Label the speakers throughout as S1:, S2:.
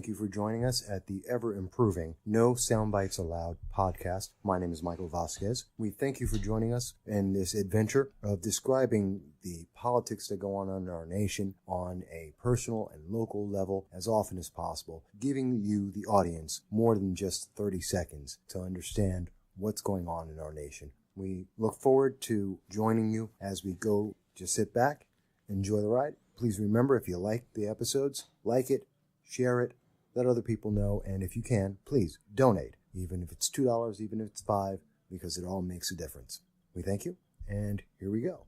S1: thank you for joining us at the ever-improving No Soundbites Allowed podcast. My name is Michael Vasquez. We thank you for joining us in this adventure of describing the politics that go on in our nation on a personal and local level as often as possible, giving you, the audience, more than just 30 seconds to understand what's going on in our nation. We look forward to joining you as we go. Just sit back, enjoy the ride. Please remember, if you like the episodes, like it, share it, let other people know, and if you can, please donate, even if it's $2, even if it's $5, because it all makes a difference. We thank you, and here we go.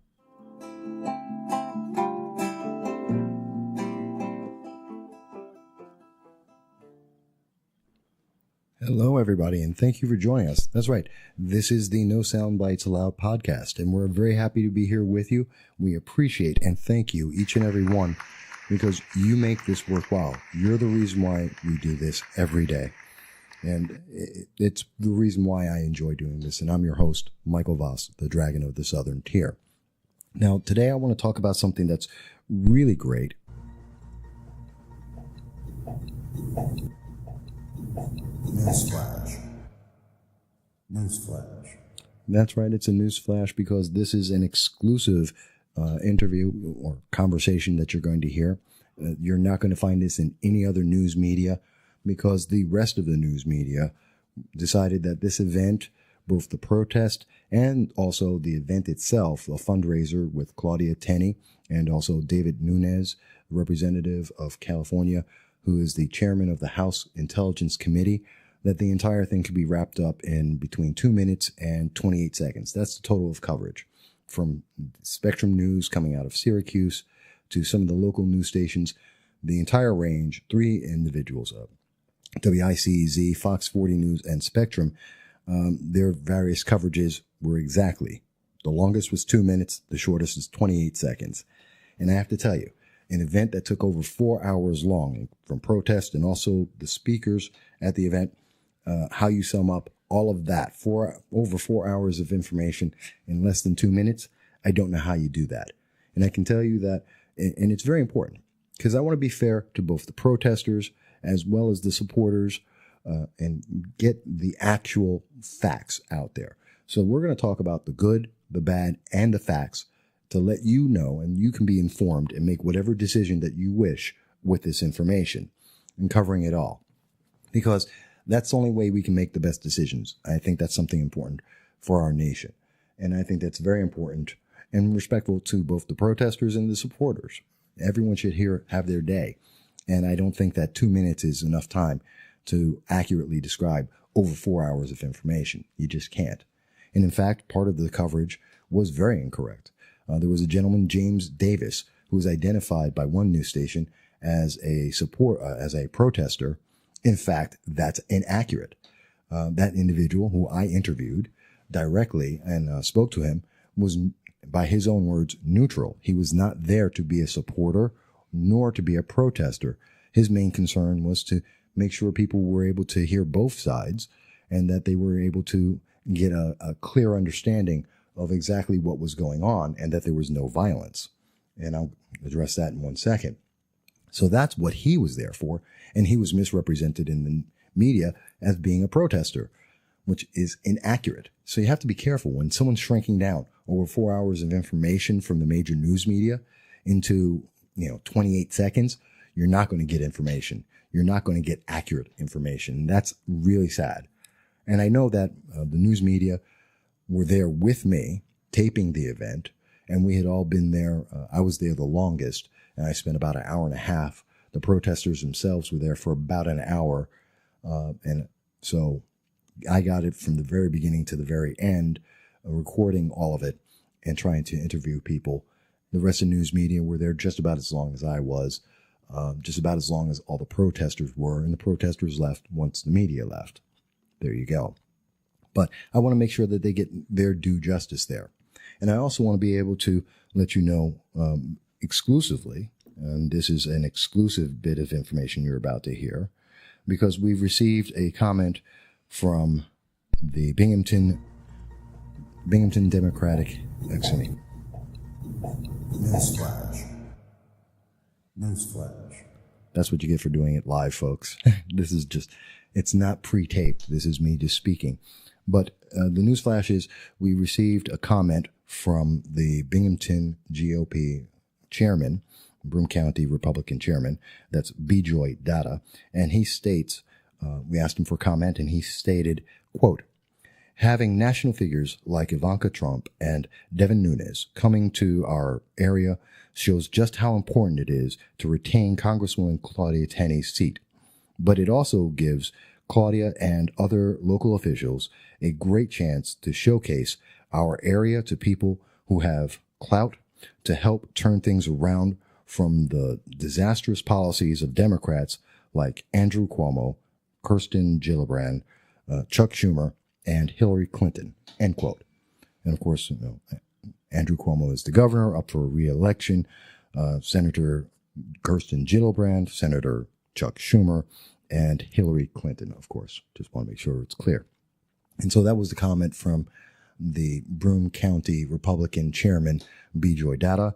S1: Hello, everybody, and thank you for joining us. That's right. This is the No Soundbites Allowed podcast, and we're very happy to be here with you. We appreciate and thank you, each and every one, because you make this worthwhile. You're the reason why we do this every day. And it's the reason why I enjoy doing this. And I'm your host, Michael Voss, the Dragon of the Southern Tier. Now, today I want to talk about something that's really great. Newsflash. That's right. It's a newsflash because this is an exclusive interview or conversation that you're going to hear. You're not going to find this in any other news media because the rest of the news media decided that this event, both the protest and also the event itself, a fundraiser with Claudia, Tenney, and also David Nunes, representative of California, who is the chairman of the House Intelligence Committee, that the entire thing could be wrapped up in between 2 minutes and 28 seconds. That's the total of coverage. From Spectrum News coming out of Syracuse to some of the local news stations, the entire range, 3 individuals, WICZ, Fox 40 News, and Spectrum, their various coverages were exactly. The longest was 2 minutes, the shortest is 28 seconds. And I have to tell you, an event that took over 4 hours long, from protest and also the speakers at the event, how you sum up all of that, over 4 hours of information in less than 2 minutes, I don't know how you do that. And I can tell you that, and it's very important, because I want to be fair to both the protesters as well as the supporters and get the actual facts out there. So we're going to talk about the good, the bad, and the facts to let you know, and you can be informed and make whatever decision that you wish with this information and covering it all. Because that's the only way we can make the best decisions. I think that's something important for our nation. And I think that's very important and respectful to both the protesters and the supporters. Everyone should have their day. And I don't think that 2 minutes is enough time to accurately describe over 4 hours of information. You just can't. And in fact, part of the coverage was very incorrect. There was a gentleman, James Davis, who was identified by one news station as a protester. In fact, that's inaccurate. That individual who I interviewed directly and spoke to him was, by his own words, neutral. He was not there to be a supporter nor to be a protester. His main concern was to make sure people were able to hear both sides and that they were able to get a clear understanding of exactly what was going on and that there was no violence. And I'll address that in 1 second. So that's what he was there for, and he was misrepresented in the media as being a protester, which is inaccurate. So you have to be careful when someone's shrinking down over 4 hours of information from the major news media into 28 seconds. You're not going to get information. You're not going to get accurate information. That's really sad. And I know that the news media were there with me taping the event, and we had all been there. I was there the longest, and I spent about an hour and a half. The protesters themselves were there for about an hour. And so I got it from the very beginning to the very end, recording all of it and trying to interview people. The rest of the news media were there just about as long as I was, just about as long as all the protesters were, and the protesters left once the media left. There you go. But I want to make sure that they get their due justice there. And I also want to be able to let you know exclusively, and this is an exclusive bit of information you're about to hear, because we've received a comment from the Binghamton Democratic, Newsflash. That's what you get for doing it live, folks. This is just, it's not pre-taped. This is me just speaking. But the newsflash is we received a comment from the Binghamton GOP chairman, Broome County Republican chairman. That's Bejoy Data. And he states, we asked him for comment, and he stated, quote, having national figures like Ivanka Trump and Devin Nunes coming to our area shows just how important it is to retain Congresswoman Claudia Tenney's seat. But it also gives Claudia and other local officials a great chance to showcase our area to people who have clout to help turn things around from the disastrous policies of Democrats like Andrew Cuomo, Kirsten Gillibrand, Chuck Schumer, and Hillary Clinton, end quote. And of course, Andrew Cuomo is the governor up for re-election. Senator Kirsten Gillibrand, Senator Chuck Schumer, and Hillary Clinton, of course. Just want to make sure it's clear. And so that was the comment from the Broome County Republican chairman, Bejoy Data.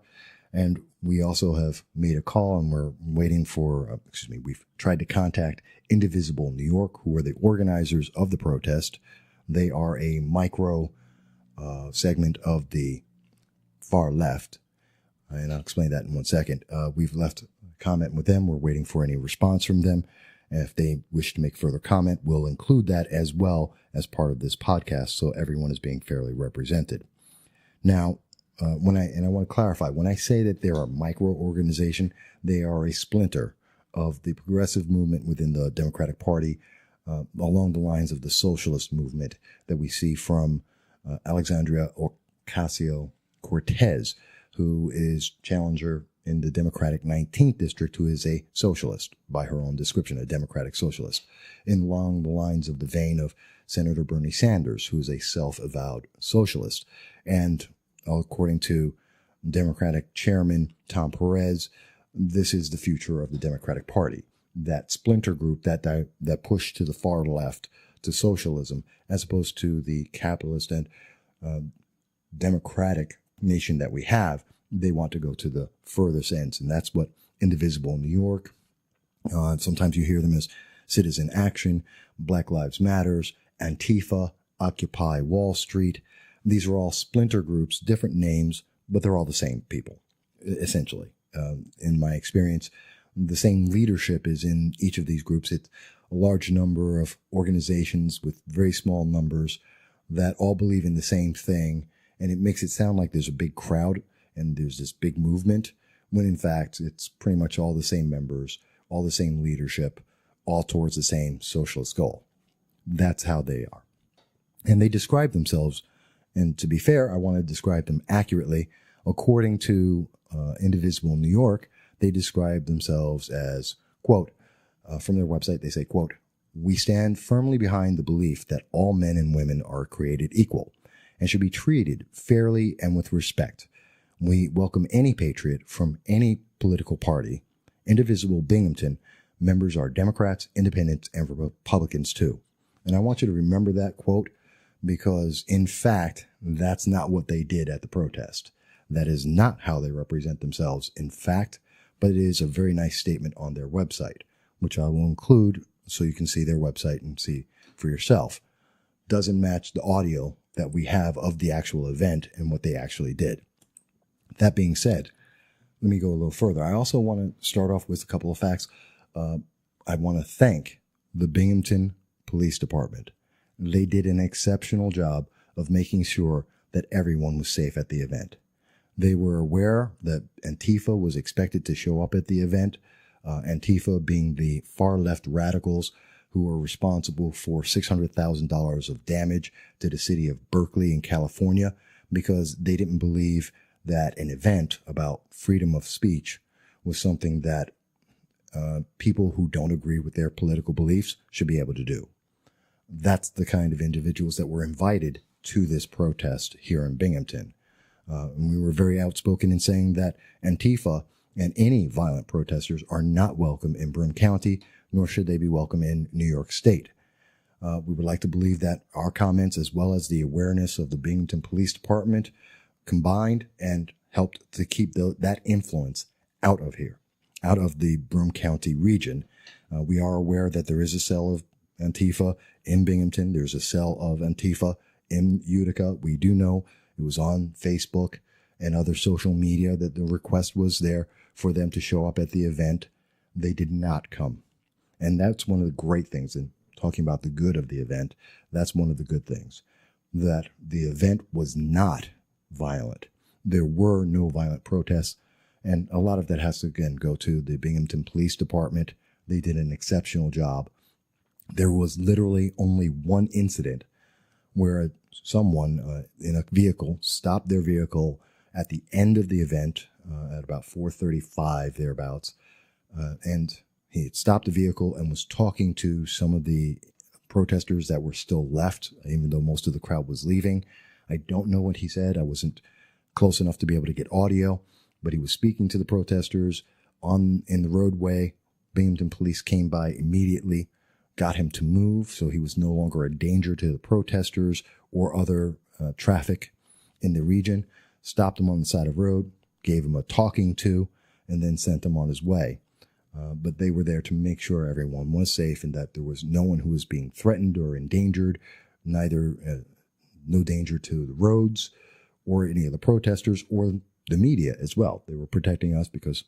S1: And we also have made a call, and we're waiting for, we've tried to contact Indivisible New York, who are the organizers of the protest. They are a micro segment of the far left, and I'll explain that in 1 second. We've left a comment with them. We're waiting for any response from them. And if they wish to make further comment, we'll include that as well as part of this podcast, so everyone is being fairly represented. Now, I want to clarify, when I say that they're a micro-organization, they are a splinter of the progressive movement within the Democratic Party, along the lines of the socialist movement that we see from Alexandria Ocasio-Cortez, who is challenger in the Democratic 19th District, who is a socialist by her own description, a Democratic socialist, along the lines of the vein of Senator Bernie Sanders, who is a self-avowed socialist. And according to Democratic Chairman Tom Perez, this is the future of the Democratic Party, that splinter group that pushed to the far left to socialism, as opposed to the capitalist and democratic nation that we have. They want to go to the furthest ends, and that's what Indivisible New York, sometimes you hear them as Citizen Action, Black Lives Matters, Antifa, Occupy Wall Street. These are all splinter groups, different names, but they're all the same people, essentially. In my experience, the same leadership is in each of these groups. It's a large number of organizations with very small numbers that all believe in the same thing, and it makes it sound like there's a big crowd and there's this big movement, when in fact it's pretty much all the same members, all the same leadership, all towards the same socialist goal. That's how they are. And they describe themselves, and to be fair, I want to describe them accurately. According to Indivisible New York, they describe themselves as, quote, from their website, they say, quote, we stand firmly behind the belief that all men and women are created equal and should be treated fairly and with respect. We welcome any patriot from any political party. Indivisible Binghamton members are Democrats, Independents, and Republicans too. And I want you to remember that quote, because in fact, that's not what they did at the protest. That is not how they represent themselves, in fact, but it is a very nice statement on their website, which I will include so you can see their website and see for yourself. Doesn't match the audio that we have of the actual event and what they actually did. That being said, let me go a little further. I also want to start off with a couple of facts. I want to thank the Binghamton Police Department. They did an exceptional job of making sure that everyone was safe at the event. They were aware that Antifa was expected to show up at the event, Antifa being the far left radicals who were responsible for $600,000 of damage to the city of Berkeley in California, because they didn't believe that an event about freedom of speech was something that people who don't agree with their political beliefs should be able to do. That's the kind of individuals that were invited to this protest here in Binghamton. And we were very outspoken in saying that Antifa and any violent protesters are not welcome in Broome County, nor should they be welcome in New York State. We would like to believe that our comments, as well as the awareness of the Binghamton Police Department, combined and helped to keep that influence out of here. out of the Broome County region. We are aware that there is a cell of Antifa in Binghamton. There's a cell of Antifa in Utica. We do know it was on Facebook and other social media that the request was there for them to show up at the event. They did not come. And that's one of the great things in talking about the good of the event. That's one of the good things, that the event was not violent. There were no violent protests. And a lot of that has to, again, go to the Binghamton Police Department. They did an exceptional job. There was literally only one incident where someone in a vehicle stopped their vehicle at the end of the event at about 4:35 thereabouts, and he had stopped the vehicle and was talking to some of the protesters that were still left, even though most of the crowd was leaving. I don't know what he said. I wasn't close enough to be able to get audio, but he was speaking to the protesters in the roadway. Binghamton police came by immediately, got him to move, so he was no longer a danger to the protesters or other traffic in the region, stopped him on the side of the road, gave him a talking to, and then sent him on his way. But they were there to make sure everyone was safe and that there was no one who was being threatened or endangered, no danger to the roads or any of the protesters or the media as well. They were protecting us because,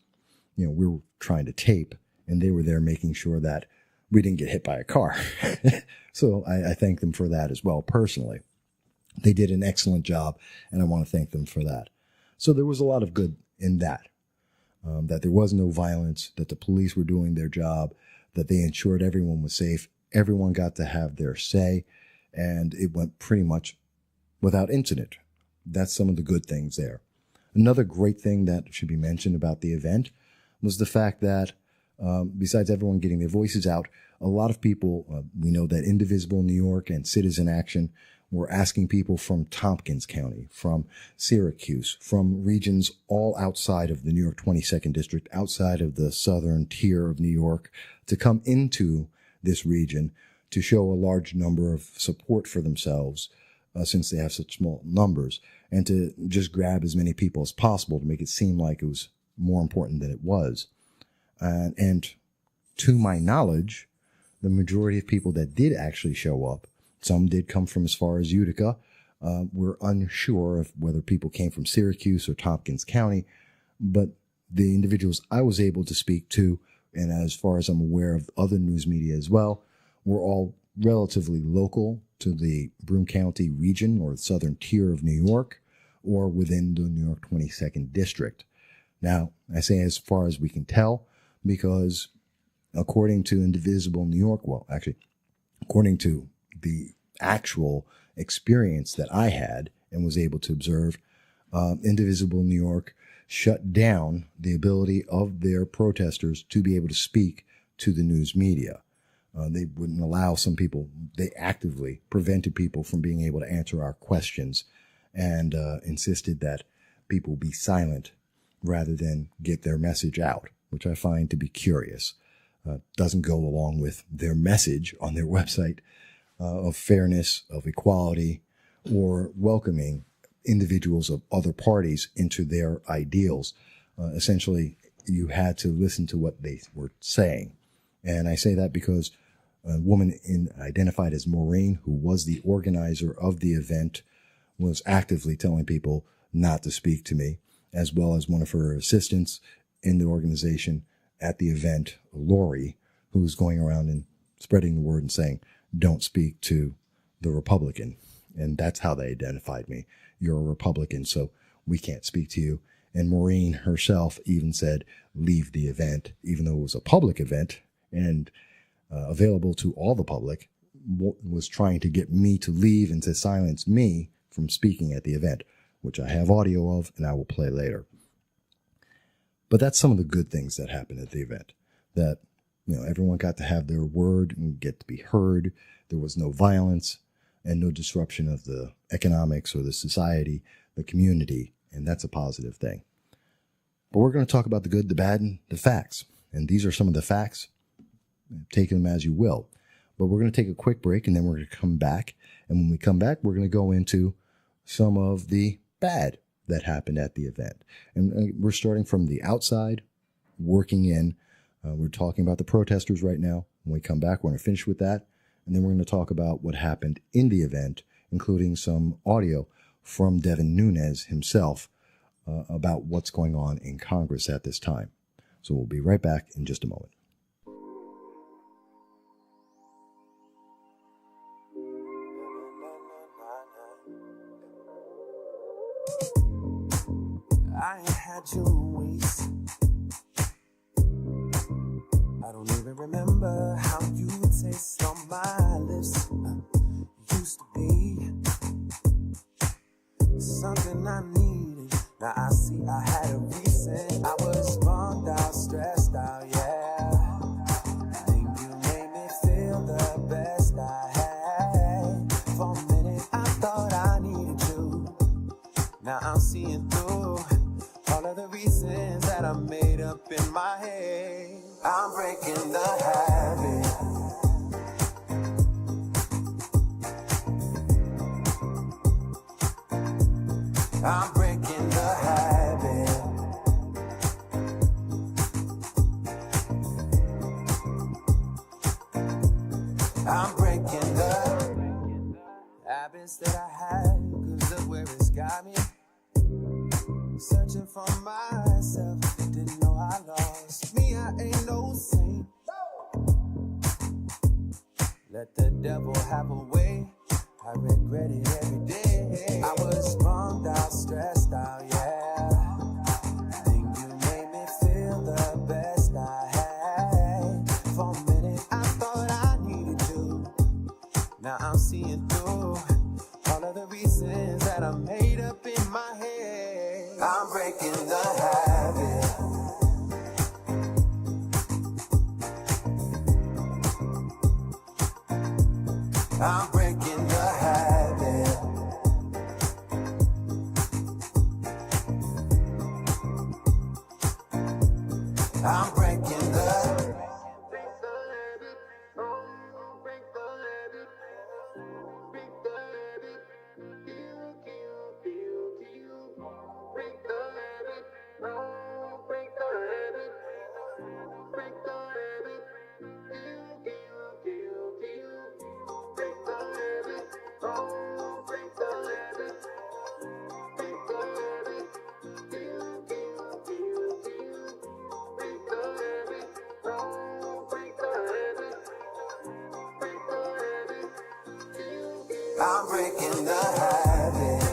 S1: we were trying to tape, and they were there making sure that we didn't get hit by a car. So I thank them for that as well personally. They did an excellent job, and I want to thank them for that. So there was a lot of good in that. That there was no violence, that the police were doing their job, that they ensured everyone was safe. Everyone got to have their say, and it went pretty much without incident. That's some of the good things there. Another great thing that should be mentioned about the event was the fact that besides everyone getting their voices out, a lot of people, we know that Indivisible New York and Citizen Action were asking people from Tompkins County, from Syracuse, from regions all outside of the New York 22nd District, outside of the southern tier of New York, to come into this region to show a large number of support for themselves, since they have such small numbers, and to just grab as many people as possible to make it seem like it was more important than it was. And to my knowledge, the majority of people that did actually show up, some did come from as far as Utica. We're unsure of whether people came from Syracuse or Tompkins County, but the individuals I was able to speak to, and as far as I'm aware of other news media as well, were all relatively local to the Broome County region or southern tier of New York, or within the New York 22nd District. Now, I say as far as we can tell, because according to Indivisible New York, according to the actual experience that I had and was able to observe, Indivisible New York shut down the ability of their protesters to be able to speak to the news media. They wouldn't allow some people, they actively prevented people from being able to answer our questions and insisted that people be silent rather than get their message out, which I find to be curious. Doesn't go along with their message on their website of fairness, of equality, or welcoming individuals of other parties into their ideals. Essentially, you had to listen to what they were saying. And I say that because a woman identified as Maureen, who was the organizer of the event, was actively telling people not to speak to me, as well as one of her assistants in the organization at the event, Lori, who was going around and spreading the word and saying, don't speak to the Republican. And that's how they identified me. You're a Republican, so we can't speak to you. And Maureen herself even said, leave the event, even though it was a public event and available to all the public, was trying to get me to leave and to silence me from speaking at the event, which I have audio of and I will play later. But that's some of the good things that happened at the event, that, everyone got to have their word and get to be heard. There was no violence and no disruption of the economics or the society, the community, and that's a positive thing. But we're going to talk about the good, the bad, and the facts. And these are some of the facts. Take them as you will. But we're going to take a quick break, and then we're going to come back. And when we come back, we're going to go into some of the bad that happened at the event. And we're starting from the outside working in. We're talking about the protesters right now. When we come back, we're going to finish with that. And then we're going to talk about what happened in the event, including some audio from Devin Nunes himself about what's going on in Congress at this time. So we'll be right back in just a moment.
S2: I ain't had you in weeks. I don't even remember how you taste on my lips. Used to be something I needed. Now I see I had a reason. I was bummed out, stressed out, yeah. Think you made me feel the best I had. For a minute I thought I needed you. Now I'm seeing through all of the reasons that I made up in my head. I'm breaking the habit. I'm breaking the habit. I'm breaking the habits that I had, 'cause of where it's got me. Searching for myself, didn't know I lost me. I ain't no saint. Let the devil have a way. I regret it every day. I was bummed out, stressed out, yeah. Think you made me feel the best I had. For a minute I thought I needed you. Now I'm seeing through all of the reasons that I made up in my head. I'm breaking the habit. I'm breaking the habit. I'm breaking the habit. I'm breaking the habit.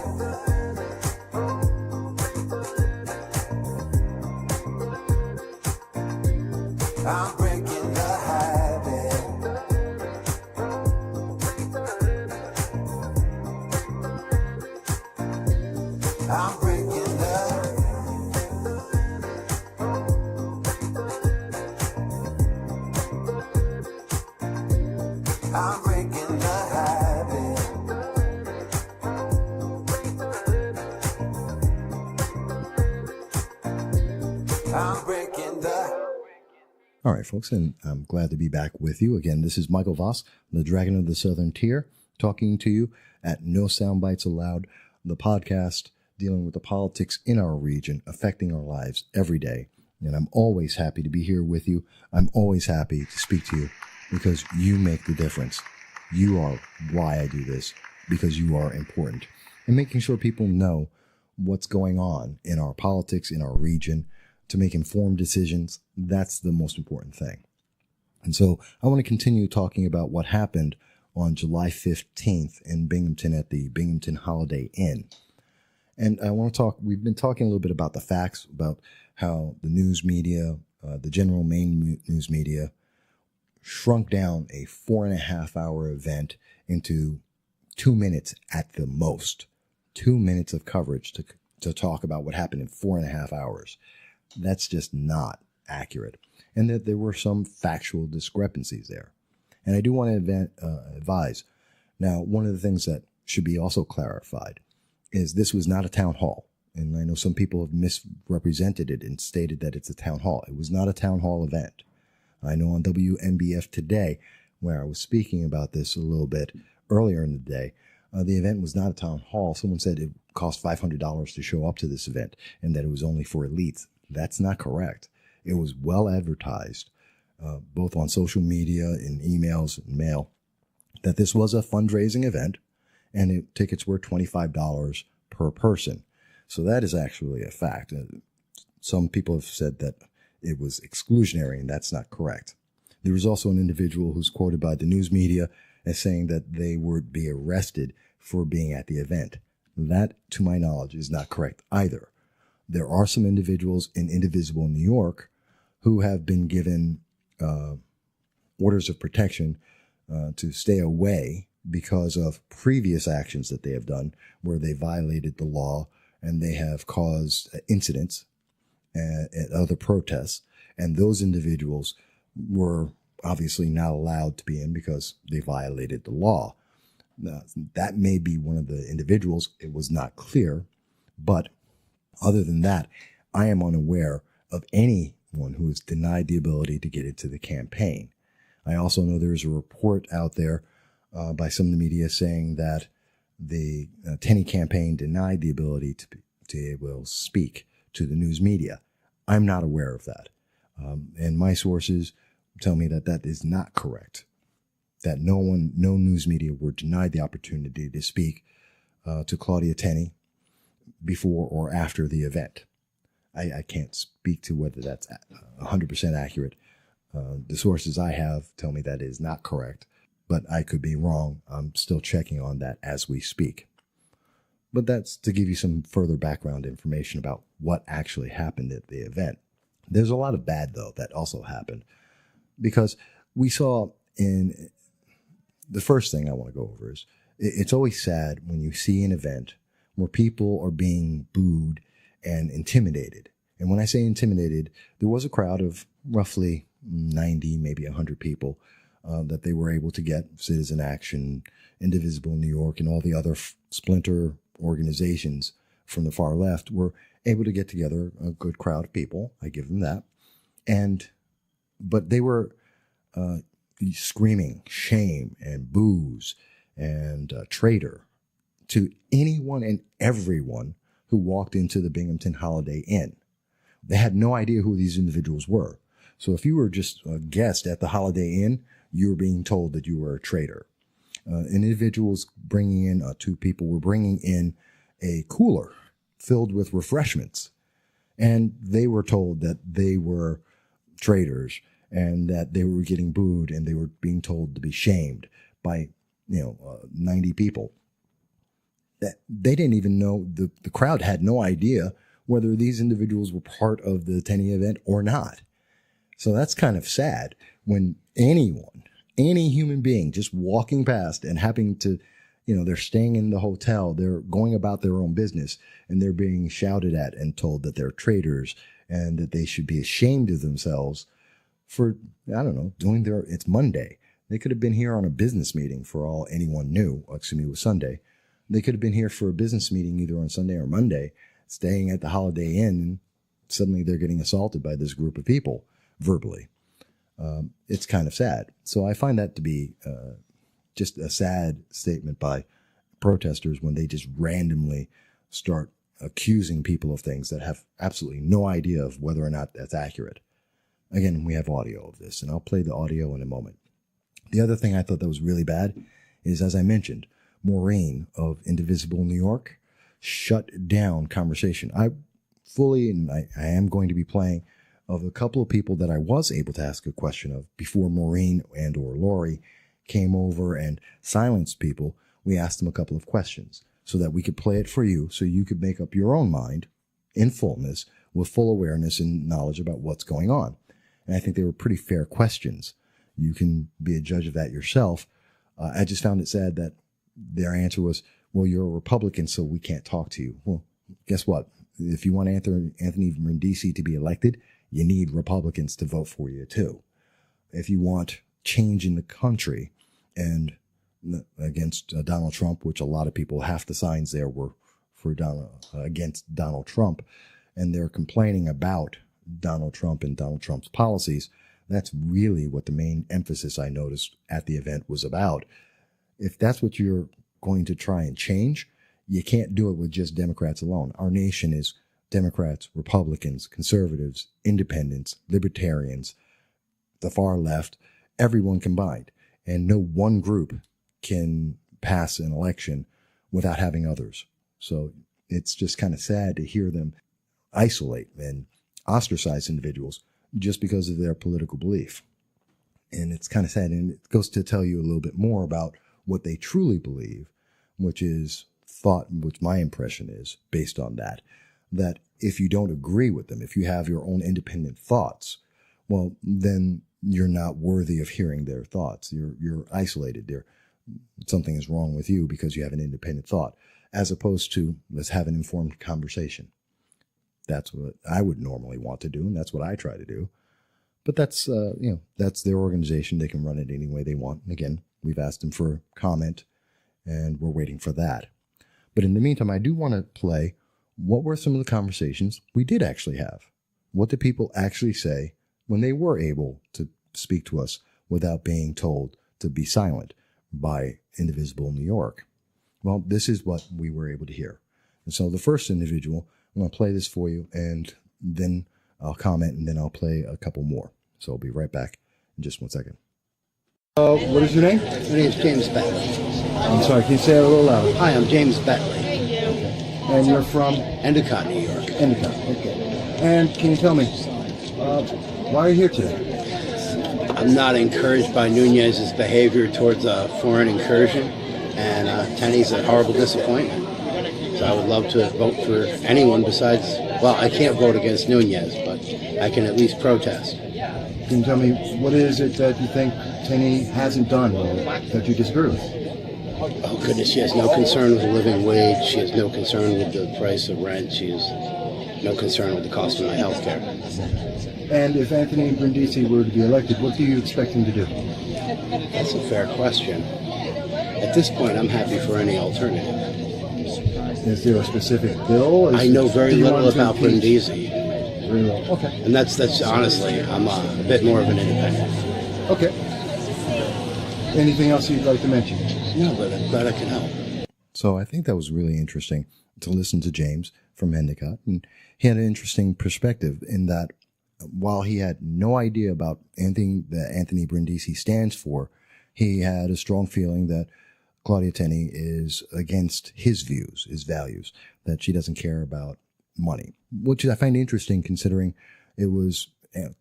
S2: I'm breaking the habit. I'm breaking the I'm breaking the habit. I'm breaking the.
S1: All right, folks, and I'm glad to be back with you. Again, this is Michael Voss, the Dragon of the Southern Tier, talking to you at No Soundbites Allowed, the podcast dealing with the politics in our region, affecting our lives every day. And I'm always happy to be here with you. I'm always happy to speak to you because you make the difference. You are why I do this, because you are important. And making sure people know what's going on in our politics, in our region, to make informed decisions, that's the most important thing. And so I want to continue talking about what happened on July 15th in Binghamton at the Binghamton Holiday Inn. And I want to talk, we've been talking a little bit about the facts, about how the news media, the general main news media, shrunk down a 4.5-hour event into 2 minutes at the most. 2 minutes of coverage to talk about what happened in 4.5 hours. That's just not accurate. And that there were some factual discrepancies there. And I do want to advise. Now, one of the things that should be also clarified is this was not a town hall. And I know some people have misrepresented it and stated that it's a town hall. It was not a town hall event. I know on WNBF Today, where I was speaking about this a little bit earlier in the day, the event was not a town hall. Someone said it cost $500 to show up to this event and that it was only for elites. That's not correct. It was well advertised, both on social media, in emails, and mail, that this was a fundraising event, and tickets were $25 per person. So that is actually a fact. Some people have said that it was exclusionary, and that's not correct. There was also an individual who's quoted by the news media as saying that they would be arrested for being at the event. That, to my knowledge, is not correct either. There are some individuals in Indivisible, New York, who have been given orders of protection to stay away because of previous actions that they have done where they violated the law and they have caused incidents at other protests. And those individuals were obviously not allowed to be in because they violated the law. Now, that may be one of the individuals. It was not clear. But other than that, I am unaware of anyone who is denied the ability to get into the campaign. I also know there's a report out there by some of the media saying that the Tenney campaign denied the ability to be able to speak to the news media. I'm not aware of that. And my sources tell me that that is not correct, that no news media were denied the opportunity to speak to Claudia Tenney before or after the event. I can't speak to whether that's 100% accurate. The sources I have tell me that is not correct, but I could be wrong. I'm still checking on that as we speak. But that's to give you some further background information about what actually happened at the event. There's a lot of bad, though, that also happened, because we saw in the first thing I want to go over is it's always sad when you see an event where people are being booed and intimidated. And when I say intimidated, there was a crowd of roughly 90, maybe 100 people that they were able to get. Citizen Action, Indivisible New York, and all the other splinter organizations from the far left were able to get together a good crowd of people. I give them that. But they were screaming shame and boos and traitor to anyone and everyone who walked into the Binghamton Holiday Inn. They had no idea who these individuals were. So if you were just a guest at the Holiday Inn, you were being told that you were a traitor. Individuals bringing in, two people were bringing in a cooler filled with refreshments. And they were told that they were traitors and that they were getting booed and they were being told to be shamed by, 90 people. That they didn't even know, the crowd had no idea whether these individuals were part of the Tenney event or not. So that's kind of sad when any human being just walking past and having to, they're staying in the hotel, they're going about their own business, and they're being shouted at and told that they're traitors and that they should be ashamed of themselves for, it's Monday. They could have been here on a business meeting for all anyone knew. Excuse me, it was Sunday. They could have been here for a business meeting either on Sunday or Monday, staying at the Holiday Inn, and suddenly they're getting assaulted by this group of people verbally. It's kind of sad. So I find that to be just a sad statement by protesters when they just randomly start accusing people of things that have absolutely no idea of whether or not that's accurate. Again, we have audio of this, and I'll play the audio in a moment. The other thing I thought that was really bad is, as I mentioned, Maureen of Indivisible New York shut down conversation. I am going to be playing of a couple of people that I was able to ask a question of before Maureen and or Lori came over and silenced people. We asked them a couple of questions so that we could play it for you so you could make up your own mind in fullness with full awareness and knowledge about what's going on. And I think they were pretty fair questions. You can be a judge of that yourself. I just found it sad that their answer was, well, you're a Republican, so we can't talk to you. Well, guess what? If you want Anthony Brindisi to be elected, you need Republicans to vote for you, too. If you want change in the country and against Donald Trump, which a lot of people, half the signs there were for against Donald Trump, and they're complaining about Donald Trump and Donald Trump's policies, that's really what the main emphasis I noticed at the event was about. If that's what you're going to try and change, you can't do it with just Democrats alone. Our nation is Democrats, Republicans, conservatives, independents, libertarians, the far left, everyone combined. And no one group can pass an election without having others. So it's just kind of sad to hear them isolate and ostracize individuals just because of their political belief. And it's kind of sad. And it goes to tell you a little bit more about what they truly believe, which is thought, which my impression is based on that if you don't agree with them, if you have your own independent thoughts, well, then you're not worthy of hearing their thoughts. You're isolated. Something is wrong with you because you have an independent thought, as opposed to let's have an informed conversation. That's what I would normally want to do, and that's what I try to do. But that's that's their organization. They can run it any way they want. And again, we've asked them for comment, and we're waiting for that. But in the meantime, I do want to play what were some of the conversations we did actually have. What did people actually say when they were able to speak to us without being told to be silent by Indivisible New York? Well, this is what we were able to hear. And so the first individual, I'm going to play this for you, and then I'll comment, and then I'll play a couple more. So I'll be right back in just 1 second. What is your name?
S3: My name is James Betley.
S1: I'm sorry, can you say it a little louder?
S3: Hi, I'm James Betley.
S1: And you're from?
S3: Endicott, New York.
S1: Endicott, okay. And can you tell me, why are you here today?
S3: I'm not encouraged by Nunes' behavior towards a foreign incursion, and Tenney's a horrible disappointment. So I would love to vote for anyone besides, well, I can't vote against Nunes, but I can at least protest.
S1: Can you tell me, what is it that you think Tenney hasn't done or that you disagree with?
S3: Oh, goodness, she has no concern with the living wage. She has no concern with the price of rent. She has no concern with the cost of my health care.
S1: And if Anthony Brindisi were to be elected, what do you expect him to do?
S3: That's a fair question. At this point, I'm happy for any alternative.
S1: Is there a specific bill?
S3: I know very little about Brindisi.
S1: Very little. Okay.
S3: And that's honestly, I'm a bit more of an independent.
S1: Okay. Anything else you'd like to mention?
S3: No, but I'm glad I can help.
S1: So I think that was really interesting to listen to James from Endicott. And he had an interesting perspective in that while he had no idea about anything that Anthony Brindisi stands for, he had a strong feeling that Claudia Tenney is against his views, his values, that she doesn't care about money, which I find interesting considering it was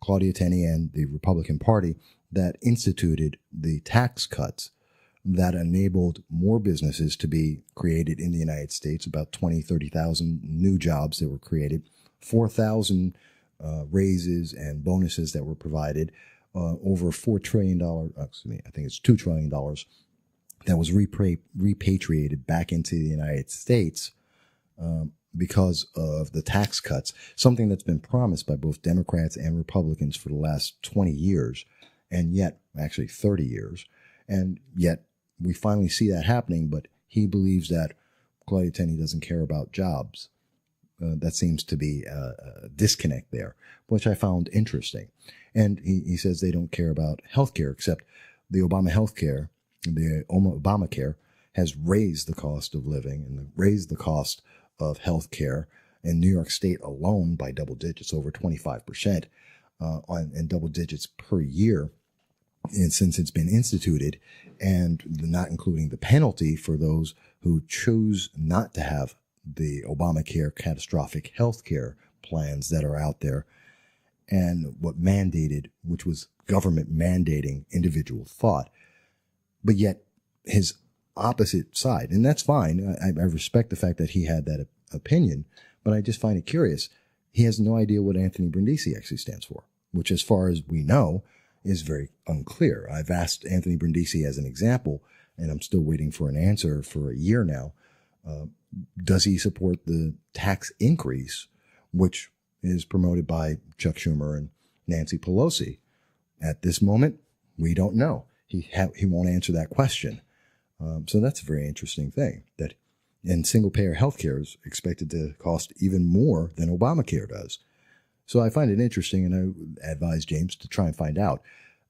S1: Claudia Tenney and the Republican Party that instituted the tax cuts that enabled more businesses to be created in the United States, about 20, 30,000 new jobs that were created, 4,000 raises and bonuses that were provided, over $4 trillion, I think it's $2 trillion that was repatriated back into the United States because of the tax cuts, something that's been promised by both Democrats and Republicans for the last 20 years, and yet, actually 30 years, and yet we finally see that happening, but he believes that Claudia Tenney doesn't care about jobs. That seems to be a disconnect there, which I found interesting. And he says they don't care about healthcare, except the Obamacare has raised the cost of living and raised the cost of healthcare in New York State alone by double digits, over 25%, and double digits per year. And since it's been instituted, and not including the penalty for those who choose not to have the Obamacare catastrophic health care plans that are out there, and what mandated, which was government mandating individual thought. But yet his opposite side, and that's fine. I respect the fact that he had that opinion, but I just find it curious. He has no idea what Anthony Brindisi actually stands for, which as far as we know is very unclear. I've asked Anthony Brindisi as an example, and I'm still waiting for an answer for a year now. Does he support the tax increase, which is promoted by Chuck Schumer and Nancy Pelosi? At this moment, we don't know. He won't answer that question. So that's a very interesting thing. And single-payer healthcare is expected to cost even more than Obamacare does. So I find it interesting, and I advise James to try and find out.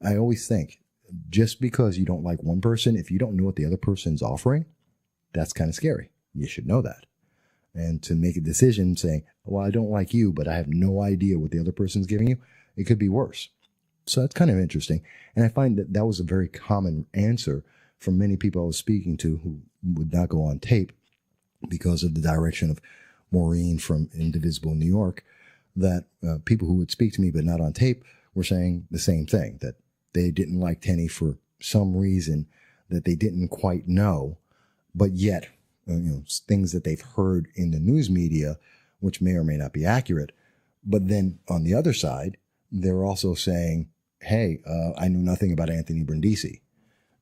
S1: I always think, just because you don't like one person, if you don't know what the other person's offering, that's kind of scary. You should know that. and to make a decision saying, well, I don't like you, but I have no idea what the other person's giving you, it could be worse. So that's kind of interesting. And I find that that was a very common answer from many people I was speaking to who would not go on tape because of the direction of Maureen from Indivisible New York, that people who would speak to me but not on tape were saying the same thing, that they didn't like Tenney for some reason that they didn't quite know, but yet things that they've heard in the news media, which may or may not be accurate. But then on the other side, they're also saying, hey, I knew nothing about Anthony Brindisi,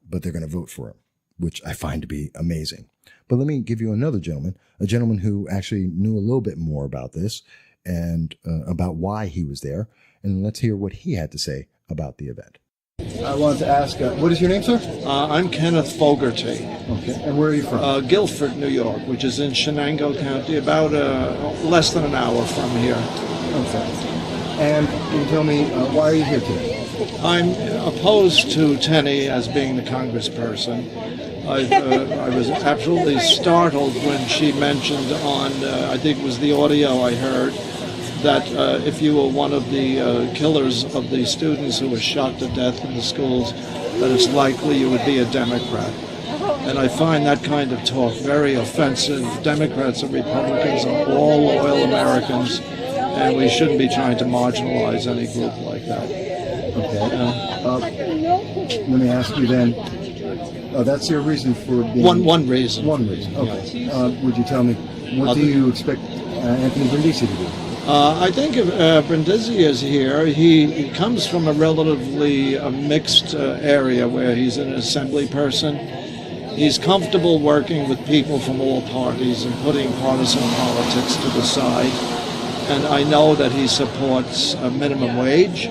S1: but they're going to vote for him, which I find to be amazing. But let me give you another gentleman, a gentleman who actually knew a little bit more about this and about why he was there. And let's hear what he had to say about the event.
S4: I wanted to ask, what is your name, sir?
S5: I'm Kenneth Fogarty.
S4: Okay. And where are you from?
S5: Guilford, New York, which is in Shenango County, about less than an hour from here.
S4: Okay. And can you tell me, why are you here today?
S5: I'm opposed to Tenney as being the congressperson. I was absolutely startled when she mentioned on, I think it was the audio I heard, that if you were one of the killers of the students who were shot to death in the schools, that it's likely you would be a Democrat. And I find that kind of talk very offensive. Democrats and Republicans are all loyal Americans, and we shouldn't be trying to marginalize any group like that.
S4: Okay. Let me ask you then, that's your reason for being...
S5: One reason.
S4: One reason, okay. Would you tell me, what do you expect Anthony Brindisi to do?
S5: I think if Brindisi is here, he comes from a relatively mixed area where he's an assembly person. He's comfortable working with people from all parties and putting partisan politics to the side. And I know that he supports a minimum wage.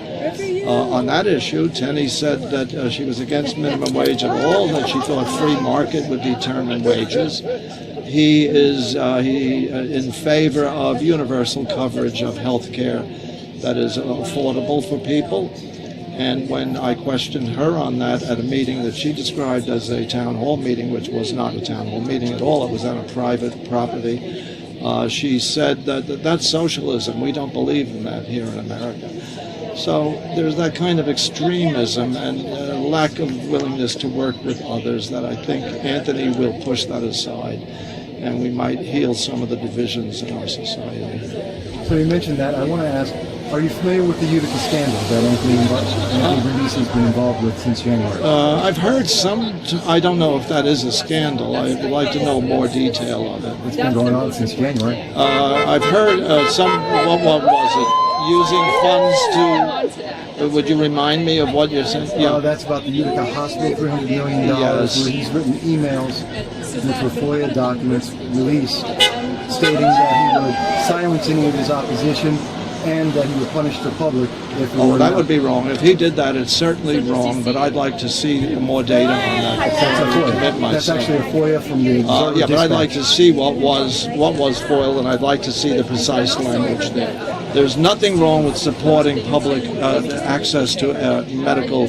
S5: On that issue, Tenney said that she was against minimum wage at all, that she thought free market would determine wages. He is in favor of universal coverage of health care that is affordable for people. And when I questioned her on that at a meeting that she described as a town hall meeting, which was not a town hall meeting at all, it was on a private property, she said that that's socialism. We don't believe in that here in America. So there's that kind of extremism and lack of willingness to work with others that I think Anthony will push that aside, and we might heal some of the divisions in our society.
S4: So you mentioned that. I want to ask, are you familiar with the Utica scandal that Anthony Brindisi has been involved with since January?
S5: I've heard some. I don't know if that is a scandal. I would like to know more detail on it.
S4: It's been going on since January.
S5: I've heard some. What was it? Using funds to, would you remind me of what you're saying?
S4: Yeah, that's about the Utica Hospital, $300 million,
S5: yes.
S4: Where he's written emails, which were FOIA documents released, stating that he would silence any of his opposition and that he would punish the public if it were
S5: that
S4: not.
S5: would be wrong. If he did that, it's certainly wrong, but I'd like to see more data on that before I commit myself.
S4: That's actually a FOIA from the Observer
S5: yeah, but I'd like
S4: Dispatch.
S5: to see what was foiled, and I'd like to see the precise language there. There's nothing wrong with supporting public access to medical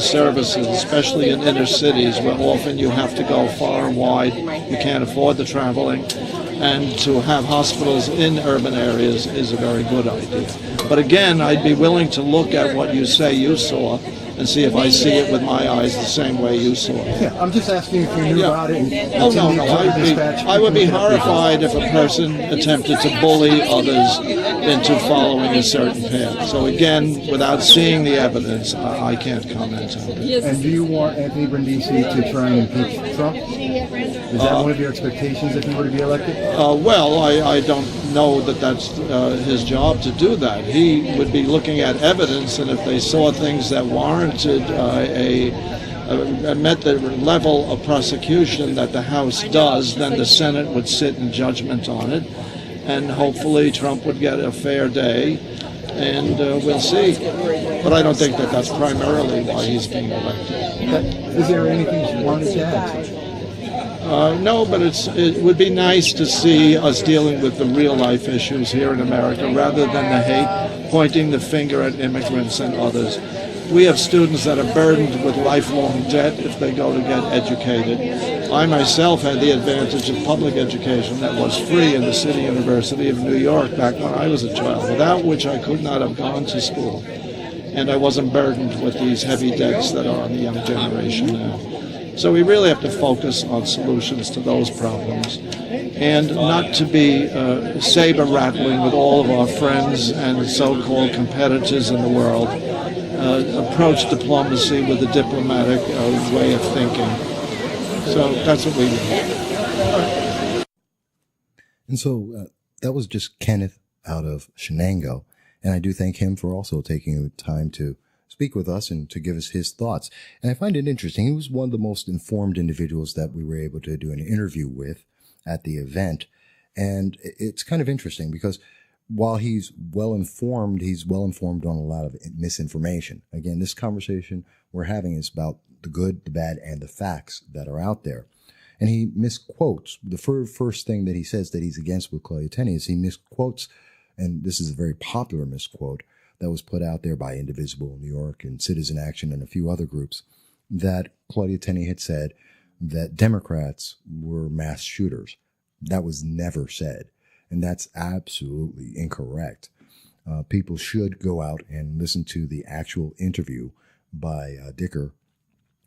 S5: services, especially in inner cities where often you have to go far and wide. You can't afford the traveling. And to have hospitals in urban areas is a very good idea. But again, I'd be willing to look at what you say you saw and see if I see it with my eyes the same way you saw it.
S4: Yeah, I'm just asking if you knew about it.
S5: Oh, no. I would be horrified if a person attempted to bully others into following a certain path. So again, without seeing the evidence, I can't comment on it.
S4: And do you want Anthony Brindisi to try and impeach Trump? Is that one of your expectations if he were to be elected?
S5: Well, I don't know that that's his job to do that. He would be looking at evidence, and if they saw things that warranted met the level of prosecution that the House does, then the Senate would sit in judgment on it, and hopefully Trump would get a fair day, and we'll see. But I don't think that that's primarily why he's being elected.
S4: Is there anything you wanted to add?
S5: No, but it would be nice to see us dealing with the real-life issues here in America rather than the hate, pointing the finger at immigrants and others. We have students that are burdened with lifelong debt if they go to get educated. I myself had the advantage of public education that was free in the City University of New York back when I was a child, without which I could not have gone to school. And I wasn't burdened with these heavy debts that are on the young generation now. So we really have to focus on solutions to those problems and not to be saber-rattling with all of our friends and so-called competitors in the world. Approach diplomacy with a diplomatic way of thinking. So that's what we do.
S1: And so that was just Kenneth out of Shenango. And I do thank him for also taking the time to speak with us and to give us his thoughts. And I find it interesting. He was one of the most informed individuals that we were able to do an interview with at the event. And it's kind of interesting because while he's well informed on a lot of misinformation. Again, this conversation we're having is about the good, the bad, and the facts that are out there. And he misquotes. The first thing that he says that he's against with Claudia Tenney is he misquotes, and this is a very popular misquote that was put out there by Indivisible New York and Citizen Action and a few other groups, that Claudia Tenney had said that Democrats were mass shooters. That was never said. And that's absolutely incorrect. People should go out and listen to the actual interview by Dicker,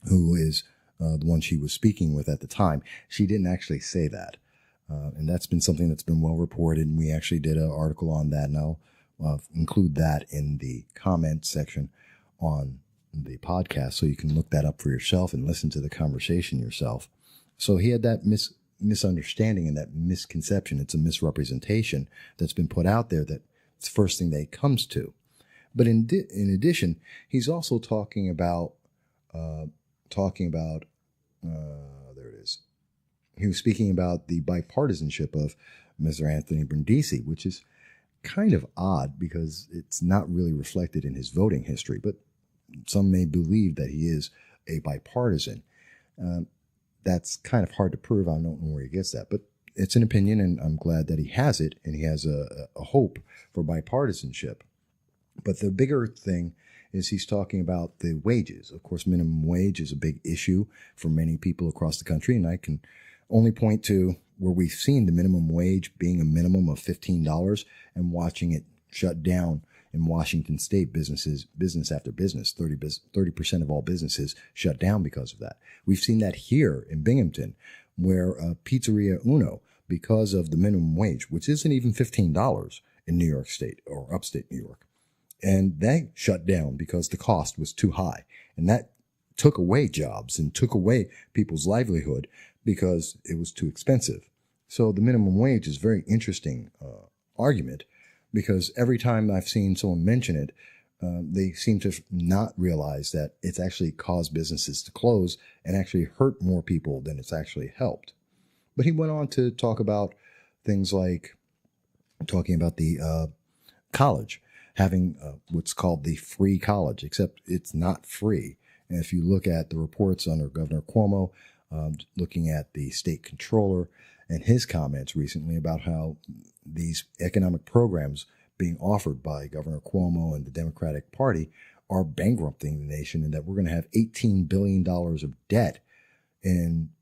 S1: who is the one she was speaking with at the time. She didn't actually say that. And that's been something that's been well reported. And we actually did an article on that. And I'll include that in the comment section on the podcast so you can look that up for yourself and listen to the conversation yourself. So he had that misunderstanding and that misconception. It's a misrepresentation that's been put out there that it's the first thing that he comes to. But in addition, he's also talking about there it is. He was speaking about the bipartisanship of Mr. Anthony Brindisi, which is kind of odd because it's not really reflected in his voting history, but some may believe that he is a bipartisan. That's kind of hard to prove. I don't know where he gets that, but it's an opinion, and I'm glad that he has it, and he has a hope for bipartisanship. But the bigger thing is he's talking about the wages. Of course, minimum wage is a big issue for many people across the country, and I can only point to where we've seen the minimum wage being a minimum of $15 and watching it shut down in Washington State, business after business, 30% of all businesses shut down because of that. We've seen that here in Binghamton, where Pizzeria Uno, because of the minimum wage, which isn't even $15 in New York State or upstate New York, and they shut down because the cost was too high. And that took away jobs and took away people's livelihood because it was too expensive. So the minimum wage is a very interesting argument, because every time I've seen someone mention it, they seem to not realize that it's actually caused businesses to close and actually hurt more people than it's actually helped. But he went on to talk about things like talking about the college, having what's called the free college, except it's not free. And if you look at the reports under Governor Cuomo, looking at the state controller and his comments recently about how these economic programs being offered by Governor Cuomo and the Democratic Party are bankrupting the nation, and that we're going to have $18 billion of debt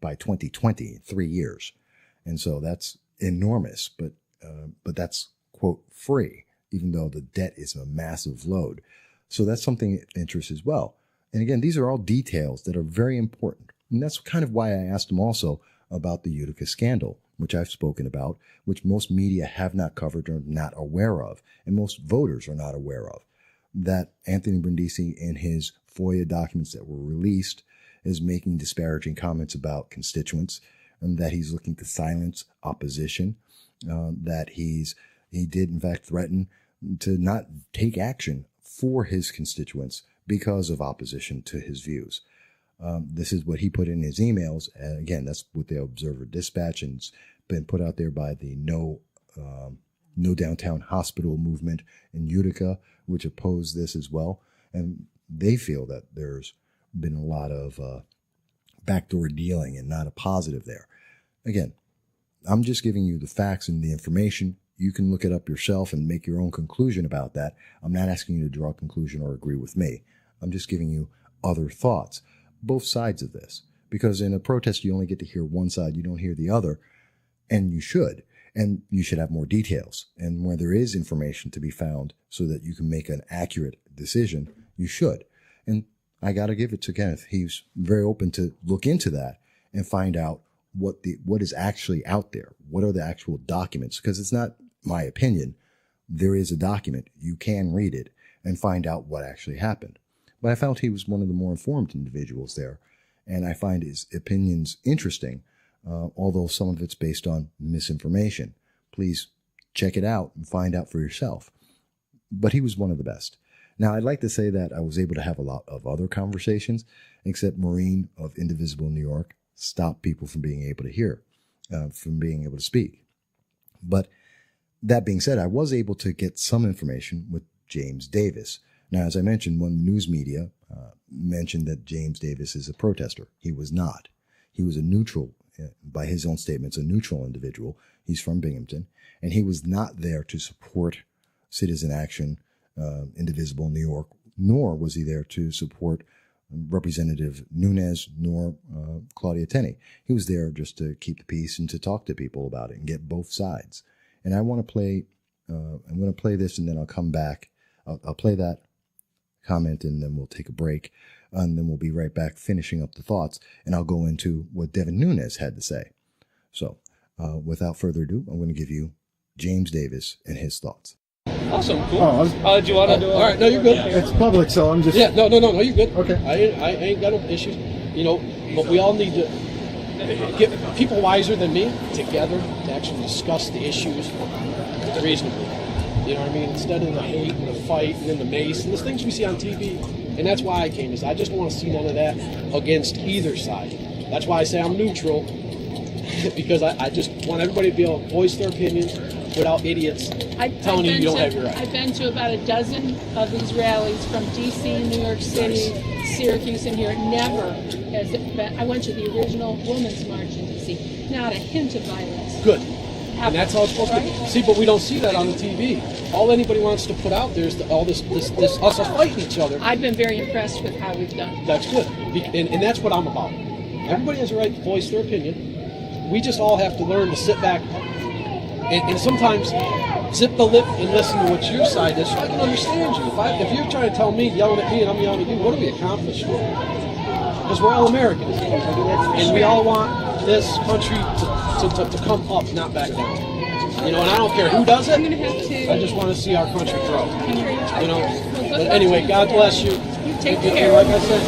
S1: by 2020, 3 years. And so that's enormous, but that's, quote, free, even though the debt is a massive load. So that's something of interest as well. And again, these are all details that are very important. And that's kind of why I asked him also about the Utica scandal, which I've spoken about, which most media have not covered or not aware of, and most voters are not aware of, that Anthony Brindisi in his FOIA documents that were released is making disparaging comments about constituents, and that he's looking to silence opposition, that he did in fact threaten to not take action for his constituents because of opposition to his views. This is what he put in his emails. And again, that's what the Observer Dispatch, and it's been put out there by the No Downtown Hospital movement in Utica, which opposed this as well. And they feel that there's been a lot of backdoor dealing and not a positive there. Again, I'm just giving you the facts and the information. You can look it up yourself and make your own conclusion about that. I'm not asking you to draw a conclusion or agree with me. I'm just giving you other thoughts, both sides of this, because in a protest, you only get to hear one side. You don't hear the other, and you should. And you should have more details. And where there is information to be found so that you can make an accurate decision, you should. And I got to give it to Kenneth. He's very open to look into that and find out what is actually out there. What are the actual documents? Because it's not my opinion. There is a document. You can read it and find out what actually happened. But I felt he was one of the more informed individuals there. And I find his opinions interesting, although some of it's based on misinformation. Please check it out and find out for yourself. But he was one of the best. Now, I'd like to say that I was able to have a lot of other conversations, except Maureen of Indivisible New York stopped people from being able to hear, from being able to speak. But that being said, I was able to get some information with James Davis. Now, as I mentioned, one news media mentioned that James Davis is a protester. He was not. He was a neutral, by his own statements, a neutral individual. He's from Binghamton, and he was not there to support Citizen Action, Indivisible New York, nor was he there to support Representative Nunes nor Claudia Tenney. He was there just to keep the peace and to talk to people about it and get both sides. And I want to play, I'm going to play this and then I'll come back. I'll play that comment and then we'll take a break. And then we'll be right back finishing up the thoughts. And I'll go into what Devin Nunes had to say. So without further ado, I'm going to give you James Davis and his thoughts.
S6: Awesome, cool. Do you want to do it?
S3: All right, no, you're good.
S4: It's public, so I'm just...
S3: Yeah, no, you're good.
S4: Okay.
S3: I ain't got no issues. But we all need to get people wiser than me together to actually discuss the issues reasonably. You know what I mean? Instead of the hate and the fight and then the mace and the things we see on TV. And that's why I came, is I just want to see none of that against either side. That's why I say I'm neutral, because I just want everybody to be able to voice their opinions without idiots telling you don't have your right.
S7: I've been to about a dozen of these rallies from D.C., New York City, Syracuse, and here. Never has it been. I went to the original Women's March in D.C. Not a hint of violence.
S3: Good. And that's how it's supposed to be. See, but we don't see that on the TV. All anybody wants to put out there is all this us fighting each other.
S7: I've been very impressed with how we've done.
S3: That's good. And that's what I'm about. Everybody has a right to voice their opinion. We just all have to learn to sit back and sometimes zip the lip and listen to what your side is so I can understand you. If you're trying to tell me, yelling at me, and I'm yelling at you, what do we accomplish? Because we're all Americans. And we all want this country to come up, not back down. And I don't care who does it. I just want to see our country grow. But anyway, God bless you.
S7: Take care.
S3: Like I said,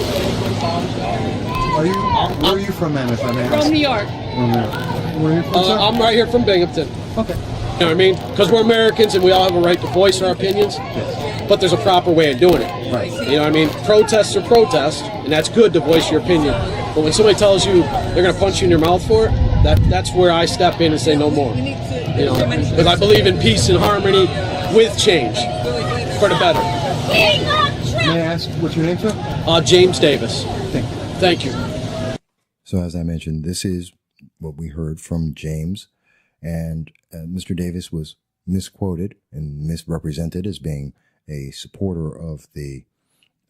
S4: where are you from, man, if I may ask?
S7: From New York.
S4: Where are you from, sir?
S3: I'm right here from Binghamton.
S4: Okay.
S3: You know what I mean? Because we're Americans and we all have a right to voice our opinions.
S4: Yes.
S3: But there's a proper way of doing it.
S4: Right.
S3: You know what I mean? Protests are protests, and that's good to voice your opinion. But when somebody tells you they're going to punch you in your mouth for it, that's where I step in and say no more. Because I believe in peace and harmony with change for the better.
S4: May I ask what's your name, sir?
S3: James Davis.
S4: Thank you.
S3: Thank you.
S1: So as I mentioned, this is what we heard from James. And Mr. Davis was misquoted and misrepresented as being a supporter of the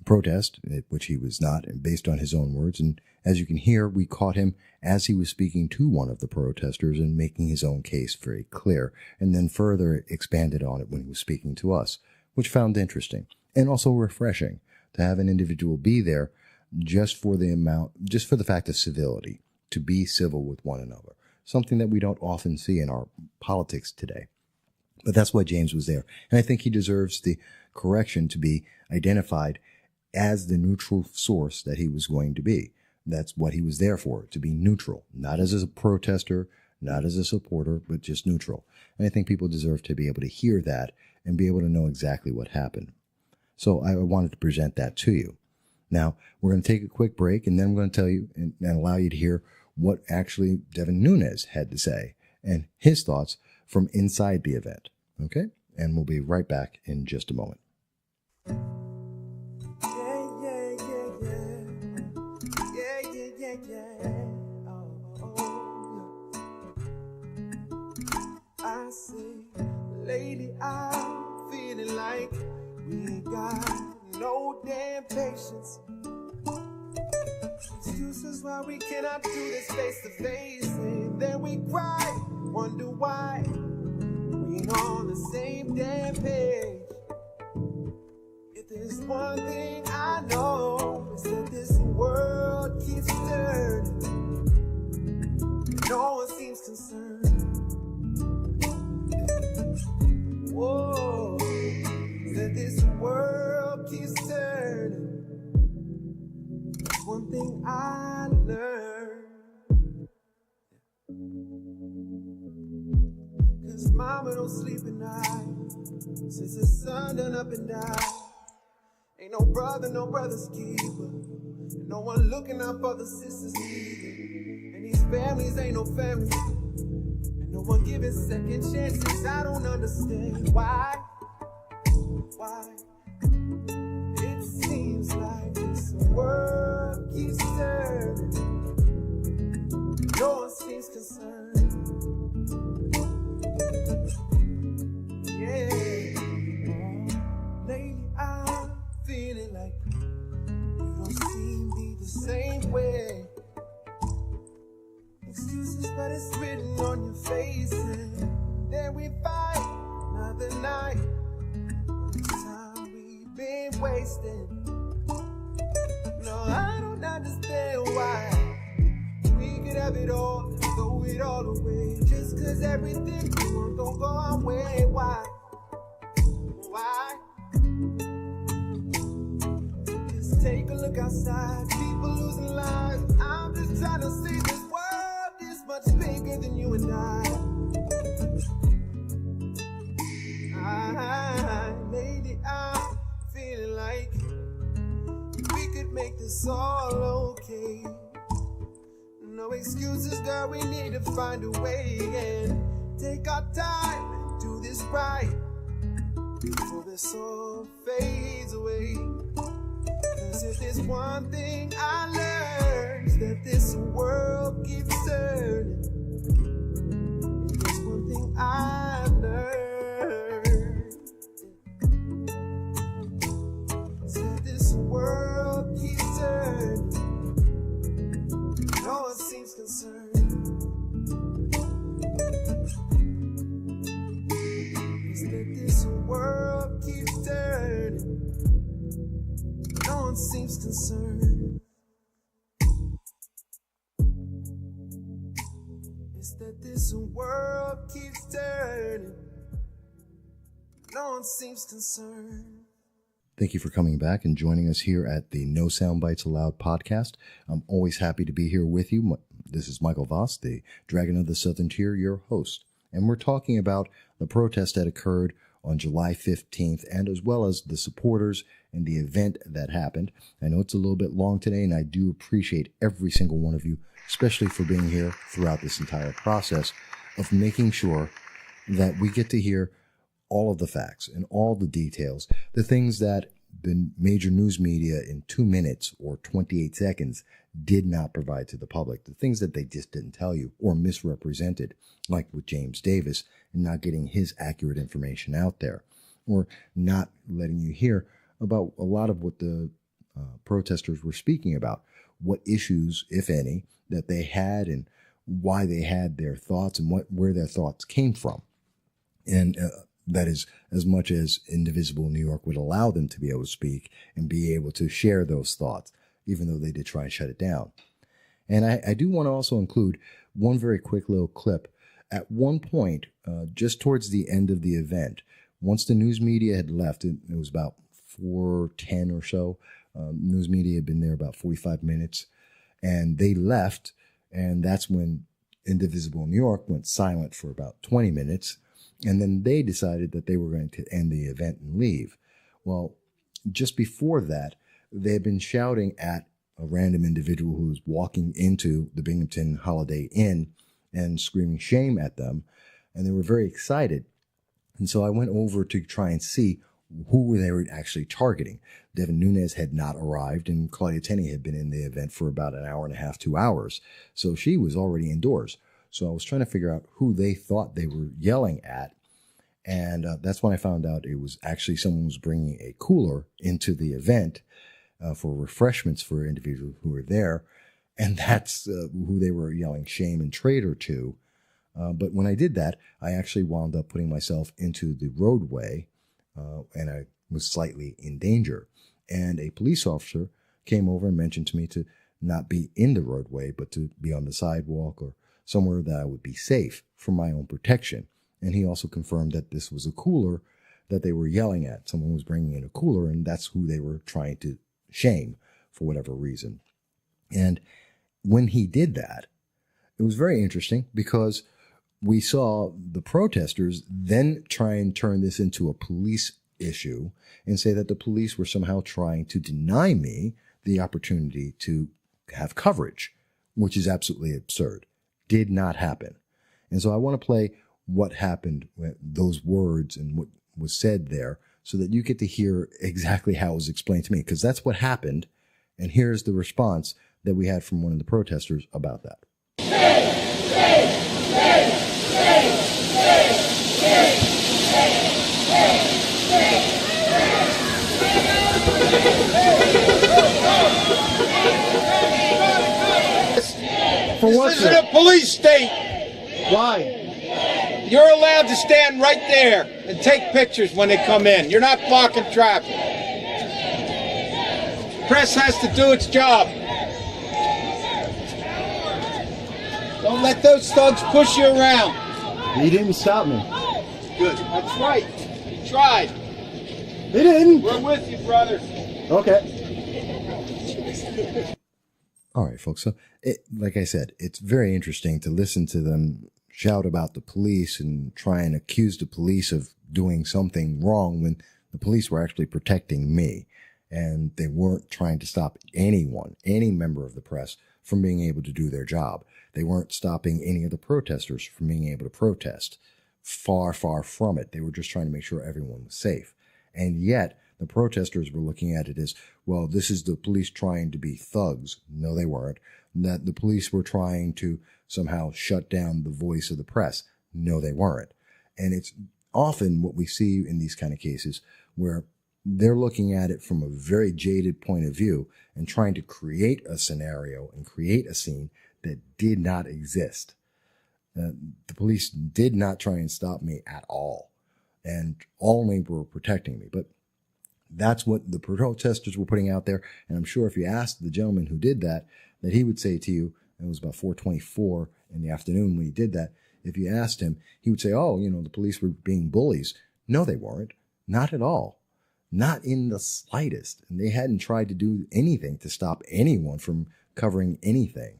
S1: protest, which he was not, and based on his own words. And as you can hear, we caught him as he was speaking to one of the protesters and making his own case very clear, and then further expanded on it when he was speaking to us, which found interesting and also refreshing to have an individual be there just for the fact of civility, to be civil with one another. Something that we don't often see in our politics today. But that's why James was there. And I think he deserves the correction to be identified as the neutral source that he was going to be. That's what he was there for, to be neutral, not as a protester, not as a supporter, but just neutral. And I think people deserve to be able to hear that and be able to know exactly what happened. So I wanted to present that to you. Now, we're going to take a quick break, and then I'm going to tell you and allow you to hear what actually Devin Nunes had to say and his thoughts from inside the event. Okay? And we'll be right back in just a moment.
S2: I say, lady, I'm feeling like we ain't got no damn patience. It's too excuses why we cannot do this face to face, and then we cry, wonder why we ain't on the same damn page. If there's one thing I know, it's that this world keeps turning. No one seems concerned. Whoa, it's that this world keeps turning. One thing I learned, 'cause mama don't sleep at night since the sun done up and down. Ain't no brother's keeper, and no one looking out for the sisters either. And these families ain't no families, and no one giving second chances. I don't understand why. It seems like this world keeps turning. No one seems concerned. Yeah. Lately I'm feeling like you don't see me the same way. Excuses, but it's written on your face. And then we fight another night. Been wasted. No, I don't understand why we could have it all, throw it all away, just 'cause everything we want don't go our way. Why? Just take a look outside, people losing lives. I'm just trying to see this world is much bigger than you and I. Lady, I'm feeling like we could make this all okay. No excuses, girl, we need to find a way and take our time and do this right before this all fades away. 'Cause if there's one thing I learned, it's that this world keeps turning. If there's one thing I learned, world keeps turning. No one seems concerned. It's that this world keeps turning. No one seems concerned. It's that this world keeps turning. No one seems concerned.
S1: Thank you for coming back and joining us here at the No Soundbites Allowed podcast. I'm always happy to be here with you. This is Michael Voss, the Dragon of the Southern Tier, your host. And we're talking about the protest that occurred on July 15th, and as well as the supporters and the event that happened. I know it's a little bit long today, and I do appreciate every single one of you, especially for being here throughout this entire process of making sure that we get to hear all of the facts and all the details, the things that the major news media in 2 minutes or 28 seconds did not provide to the public, the things that they just didn't tell you or misrepresented, like with James Davis and not getting his accurate information out there, or not letting you hear about a lot of what the protesters were speaking about, what issues, if any, that they had and why they had their thoughts and where their thoughts came from. And that is as much as Indivisible New York would allow them to be able to speak and be able to share those thoughts, even though they did try and shut it down. And I do want to also include one very quick little clip. At one point, just towards the end of the event, once the news media had left, it was about 4:10 or so. News media had been there about 45 minutes, and they left, and that's when Indivisible New York went silent for about 20 minutes. And then they decided that they were going to end the event and leave. Well, just before that, they had been shouting at a random individual who was walking into the Binghamton Holiday Inn and screaming shame at them. And they were very excited. And so I went over to try and see who they were actually targeting. Devin Nunes had not arrived, and Claudia Tenney had been in the event for about an hour and a half, 2 hours. So she was already indoors. So I was trying to figure out who they thought they were yelling at. And that's when I found out it was actually someone was bringing a cooler into the event for refreshments for individuals who were there. And that's who they were yelling shame and traitor to. But when I did that, I actually wound up putting myself into the roadway, and I was slightly in danger. And a police officer came over and mentioned to me to not be in the roadway, but to be on the sidewalk or somewhere that I would be safe for my own protection. And he also confirmed that this was a cooler that they were yelling at. Someone was bringing in a cooler, and that's who they were trying to shame for whatever reason. And when he did that, it was very interesting because we saw the protesters then try and turn this into a police issue and say that the police were somehow trying to deny me the opportunity to have coverage, which is absolutely absurd. Did not happen. And so I want to play what happened, those words and what was said there, so that you get to hear exactly how it was explained to me, because that's what happened. And here's the response that we had from one of the protesters about that.
S8: This isn't a police state.
S4: Why?
S8: You're allowed to stand right there and take pictures when they come in. You're not blocking traffic. Press has to do its job. Don't let those thugs push you around.
S4: He didn't stop me.
S8: Good. That's right. You tried.
S4: He didn't.
S8: We're with you, brother.
S4: Okay.
S1: All right, folks. So, like I said, it's very interesting to listen to them shout about the police and try and accuse the police of doing something wrong when the police were actually protecting me. And they weren't trying to stop anyone, any member of the press, from being able to do their job. They weren't stopping any of the protesters from being able to protest. Far, far from it. They were just trying to make sure everyone was safe. And yet, the protesters were looking at it as, well, this is the police trying to be thugs. No, they weren't. That the police were trying to somehow shut down the voice of the press. No, they weren't. And it's often what we see in these kind of cases where they're looking at it from a very jaded point of view and trying to create a scenario and create a scene that did not exist. The police did not try and stop me at all, and only were protecting me. But that's what the protesters were putting out there. And I'm sure if you asked the gentleman who did that he would say to you, it was about 4:24 in the afternoon when he did that. If you asked him, he would say, oh, the police were being bullies. No, they weren't. Not at all. Not in the slightest. And they hadn't tried to do anything to stop anyone from covering anything.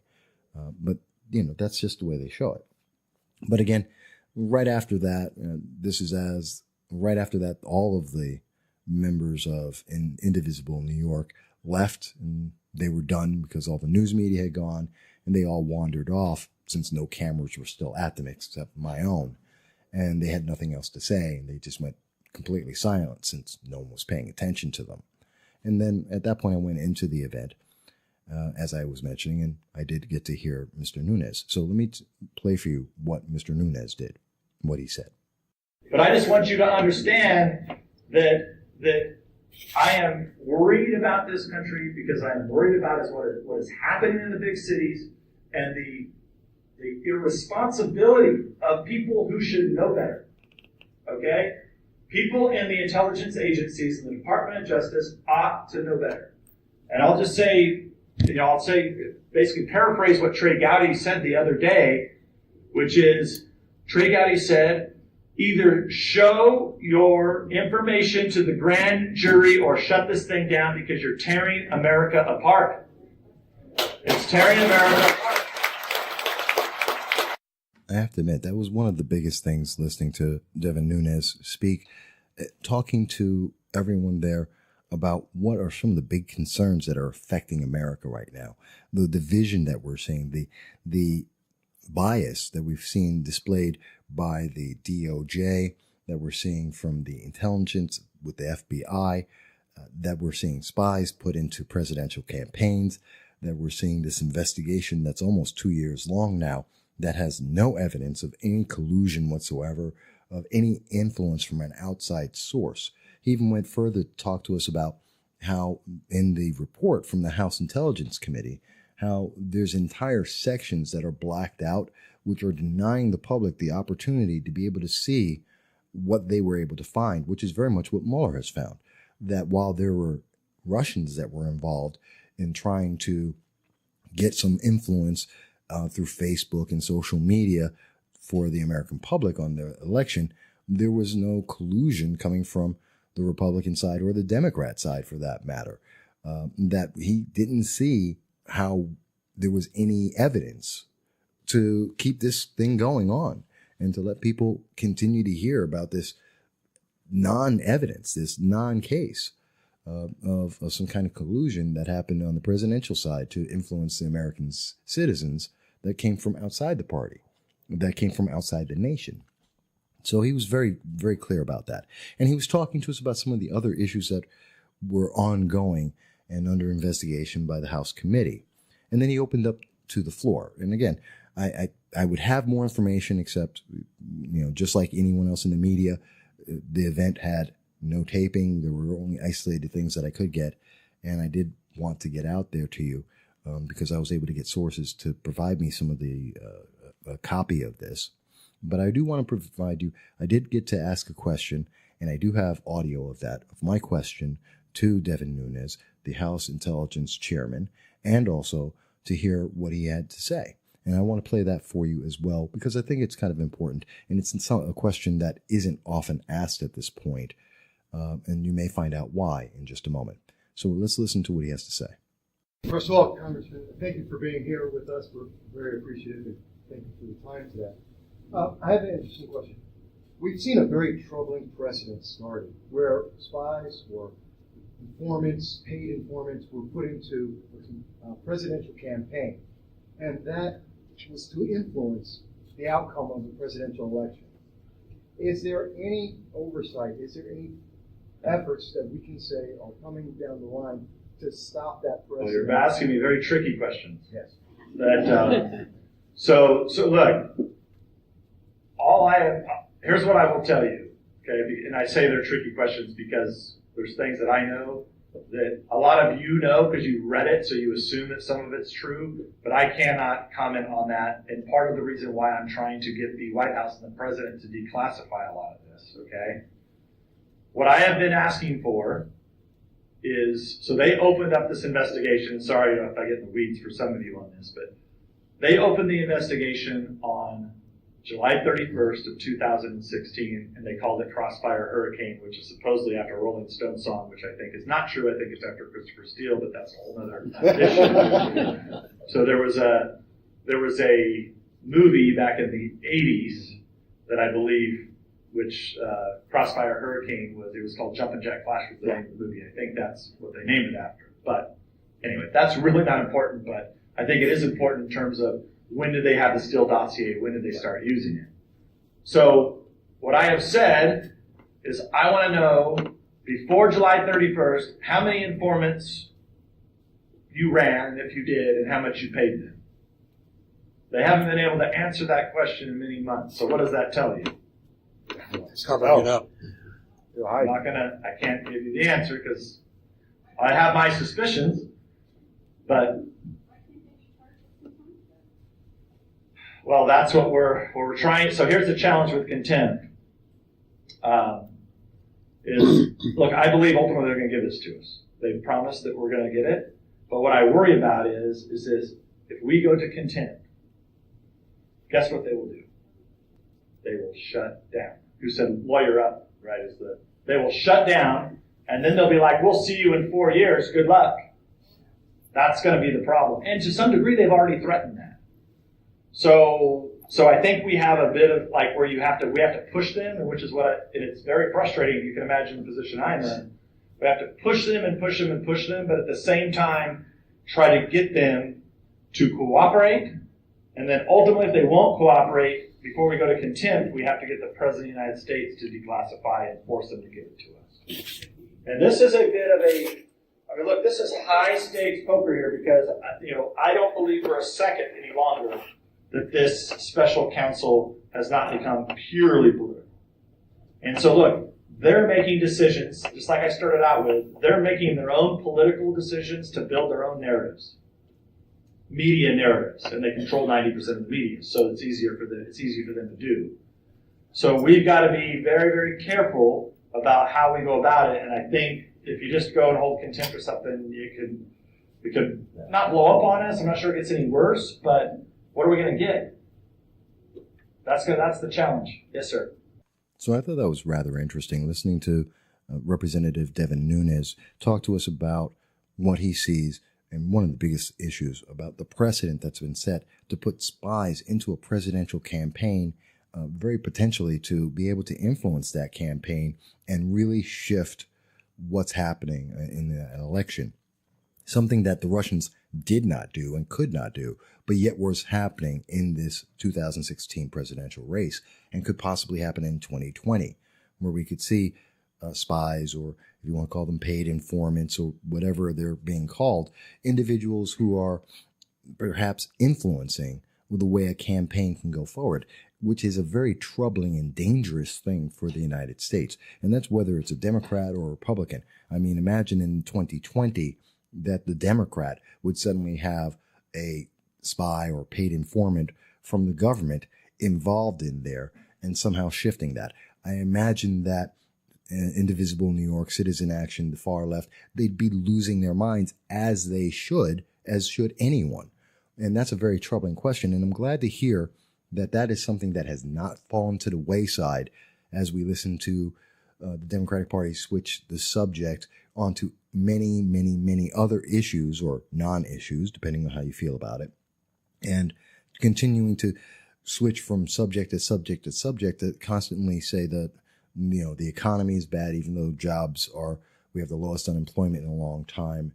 S1: But, that's just the way they show it. But again, right after that, right after that, all of the members of Indivisible New York left, and they were done because all the news media had gone, and they all wandered off since no cameras were still at them except my own. And they had nothing else to say, and they just went completely silent since no one was paying attention to them. And then at that point, I went into the event, as I was mentioning, and I did get to hear Mr. Nunes. So let me play for you what Mr. Nunes did, what he said.
S9: But I just want you to understand that I am worried about this country because I am worried about what is happening in the big cities and the irresponsibility of people who should know better. Okay? People in the intelligence agencies and the Department of Justice ought to know better. And I'll just say, basically paraphrase what Trey Gowdy said the other day, which is, Trey Gowdy said, either show your information to the grand jury or shut this thing down because you're tearing America apart. It's tearing America apart.
S1: I have to admit, that was one of the biggest things listening to Devin Nunes speak, talking to everyone there about what are some of the big concerns that are affecting America right now. The division that we're seeing, the bias that we've seen displayed by the DOJ, that we're seeing from the intelligence with the FBI, that we're seeing spies put into presidential campaigns, that we're seeing this investigation that's almost 2 years long now that has no evidence of any collusion whatsoever, of any influence from an outside source. He even went further to talk to us about how in the report from the House Intelligence Committee, how there's entire sections that are blacked out, which are denying the public the opportunity to be able to see what they were able to find, which is very much what Mueller has found. That while there were Russians that were involved in trying to get some influence through Facebook and social media for the American public on the election, there was no collusion coming from the Republican side or the Democrat side, for that matter. That he didn't see how there was any evidence to keep this thing going on and to let people continue to hear about this non-evidence, this non-case of some kind of collusion that happened on the presidential side to influence the American citizens that came from outside the party, that came from outside the nation. So he was very, very clear about that. And he was talking to us about some of the other issues that were ongoing and under investigation by the House committee. And then he opened up to the floor. And again, I would have more information, except, just like anyone else in the media, the event had no taping. There were only isolated things that I could get. And I did want to get out there to you because I was able to get sources to provide me some of the a copy of this. But I do want to provide you, I did get to ask a question, and I do have audio of that, of my question to Devin Nunes, the House Intelligence Chairman, and also to hear what he had to say. And I want to play that for you as well, because I think it's kind of important, and it's a question that isn't often asked at this point, and you may find out why in just a moment. So let's listen to what he has to say.
S4: First of all, Congressman, thank you for being here with us. We're very appreciative. Thank you for the time today. I have an interesting question. We've seen a very troubling precedent started where spies or informants, paid informants, were put into a presidential campaign, and that was to influence the outcome of the presidential election. Is there any oversight? Is there any efforts that we can say are coming down the line to stop that precedent?
S9: Well, you're asking me very tricky questions.
S4: Yes.
S9: So look. Here's what I will tell you, okay? And I say they're tricky questions because there's things that I know that a lot of you know because you read it, so you assume that some of it's true, but I cannot comment on that. And part of the reason why I'm trying to get the White House and the president to declassify a lot of this, okay? What I have been asking for is, so they opened up this investigation. Sorry if I get in the weeds for some of you on this, but they opened the investigation on July 31st of 2016, and they called it Crossfire Hurricane, which is supposedly after a Rolling Stone song, which I think is not true. I think it's after Christopher Steele, but that's a whole other issue. So there was a movie back in the 80s that I believe, which Crossfire Hurricane was. It was called Jumpin' Jack Flash was the name of the movie. I think that's what they named it after. But anyway, that's really not important, but I think it is important in terms of when did they have the Steele dossier? When did they start using it? So what I have said is I want to know, before July 31st, how many informants you ran, and if you did, and how much you paid them. They haven't been able to answer that question in many months. So what does that tell you?
S5: It's covering it up.
S9: I can't give you the answer because I have my suspicions, but well, that's what we're trying. So here's the challenge with contempt. Look, I believe ultimately they're going to give this to us. They've promised that we're going to get it. But what I worry about is if we go to contempt, guess what they will do? They will shut down. Who said lawyer up, right? They will shut down, and then they'll be like, we'll see you in 4 years. Good luck. That's going to be the problem. And to some degree, they've already threatened that. So I think we have a bit of like where we have to push them, and which is and it's very frustrating. You can imagine the position I'm in. We have to push them and push them and push them, but at the same time, try to get them to cooperate. And then ultimately, if they won't cooperate, before we go to contempt, we have to get the President of the United States to declassify and force them to give it to us. And this is a bit of look, this is high stakes poker here because, I don't believe for a second any longer that this special counsel has not become purely political. And so look, they're making decisions, just like I started out with, they're making their own political decisions to build their own narratives. media narratives, and they control 90% of the media, so it's easier for them to do. So we've got to be very, very careful about how we go about it. And I think if you just go and hold contempt for something, it could not blow up on us. I'm not sure it gets any worse, but what are we going to get? That's the challenge. Yes, sir.
S1: So I thought that was rather interesting, listening to Representative Devin Nunes talk to us about what he sees, and one of the biggest issues about the precedent that's been set to put spies into a presidential campaign, very potentially to be able to influence that campaign and really shift what's happening in an election. Something that the Russians did not do and could not do, but yet was happening in this 2016 presidential race and could possibly happen in 2020, where we could see spies, or if you want to call them paid informants or whatever they're being called, individuals who are perhaps influencing the way a campaign can go forward, which is a very troubling and dangerous thing for the United States. And that's whether it's a Democrat or a Republican. I mean, imagine in 2020 that the Democrat would suddenly have a spy or paid informant from the government involved in there and somehow shifting that. I imagine that Indivisible New York, Citizen Action, the far left, they'd be losing their minds, as they should, as should anyone. And that's a very troubling question. And I'm glad to hear that that is something that has not fallen to the wayside as we listen to the Democratic Party switch the subject onto many, many, many other issues or non-issues, depending on how you feel about it, and continuing to switch from subject to subject to subject to constantly say that, the economy is bad, even though we have the lowest unemployment in a long time,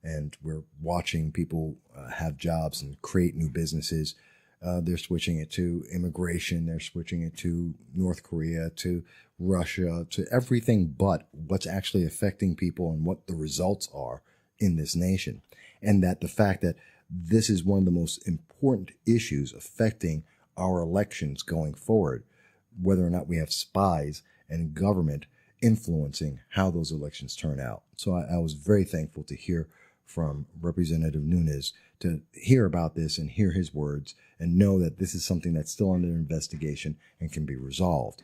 S1: and we're watching people have jobs and create new businesses. They're switching it to immigration. They're switching it to North Korea, to Russia, to everything but what's actually affecting people and what the results are in this nation. And that the fact that this is one of the most important issues affecting our elections going forward, whether or not we have spies and government influencing how those elections turn out. So I was very thankful to hear from Representative Nunes, to hear about this and hear his words and know that this is something that's still under investigation and can be resolved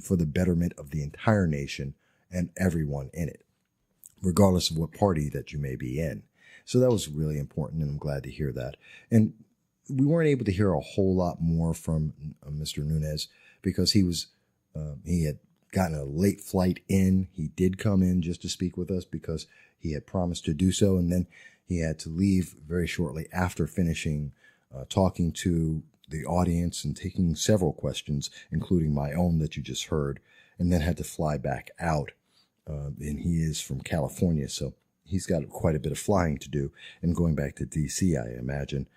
S1: for the betterment of the entire nation and everyone in it, regardless of what party that you may be in. So that was really important, and I'm glad to hear that. And we weren't able to hear a whole lot more from Mr. Nunes because he had gotten a late flight in. He did come in just to speak with us because he had promised to do so, and then he had to leave very shortly after finishing talking to the audience and taking several questions, including my own that you just heard, and then had to fly back out. And he is from California, so he's got quite a bit of flying to do, and going back to D.C., I imagine,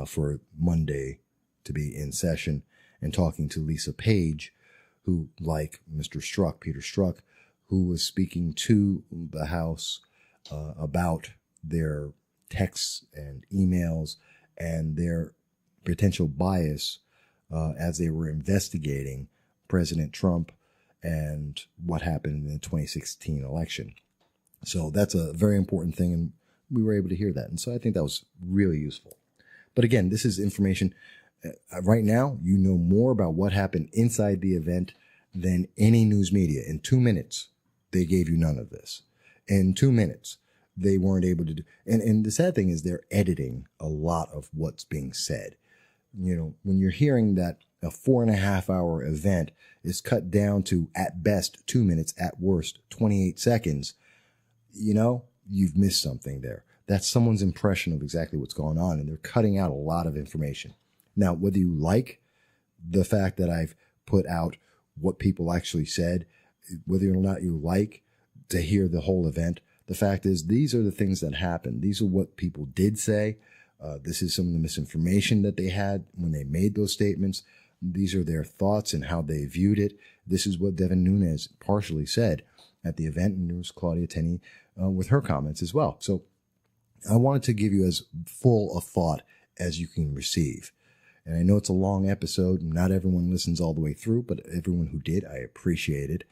S1: for Monday to be in session, and talking to Lisa Page, who, like Peter Strzok, who was speaking to the House about their texts and emails and their potential bias as they were investigating President Trump and what happened in the 2016 election. So that's a very important thing, and we were able to hear that. And so I think that was really useful. But again, this is information. Right now, you know more about what happened inside the event than any news media. In 2 minutes, they gave you none of this. In 2 minutes, they weren't able to do. And the sad thing is they're editing a lot of what's being said. When you're hearing that a 4.5-hour event is cut down to, at best, 2 minutes, at worst, 28 seconds, you've missed something there. That's someone's impression of exactly what's going on, and they're cutting out a lot of information. Now, whether you like the fact that I've put out what people actually said, whether or not you like to hear the whole event, the fact is these are the things that happened. These are what people did say. This is some of the misinformation that they had when they made those statements. These are their thoughts and how they viewed it. This is what Devin Nunes partially said at the event, and there was Claudia Tenney with her comments as well. So I wanted to give you as full a thought as you can receive. And I know it's a long episode. Not everyone listens all the way through, but everyone who did, I appreciate it.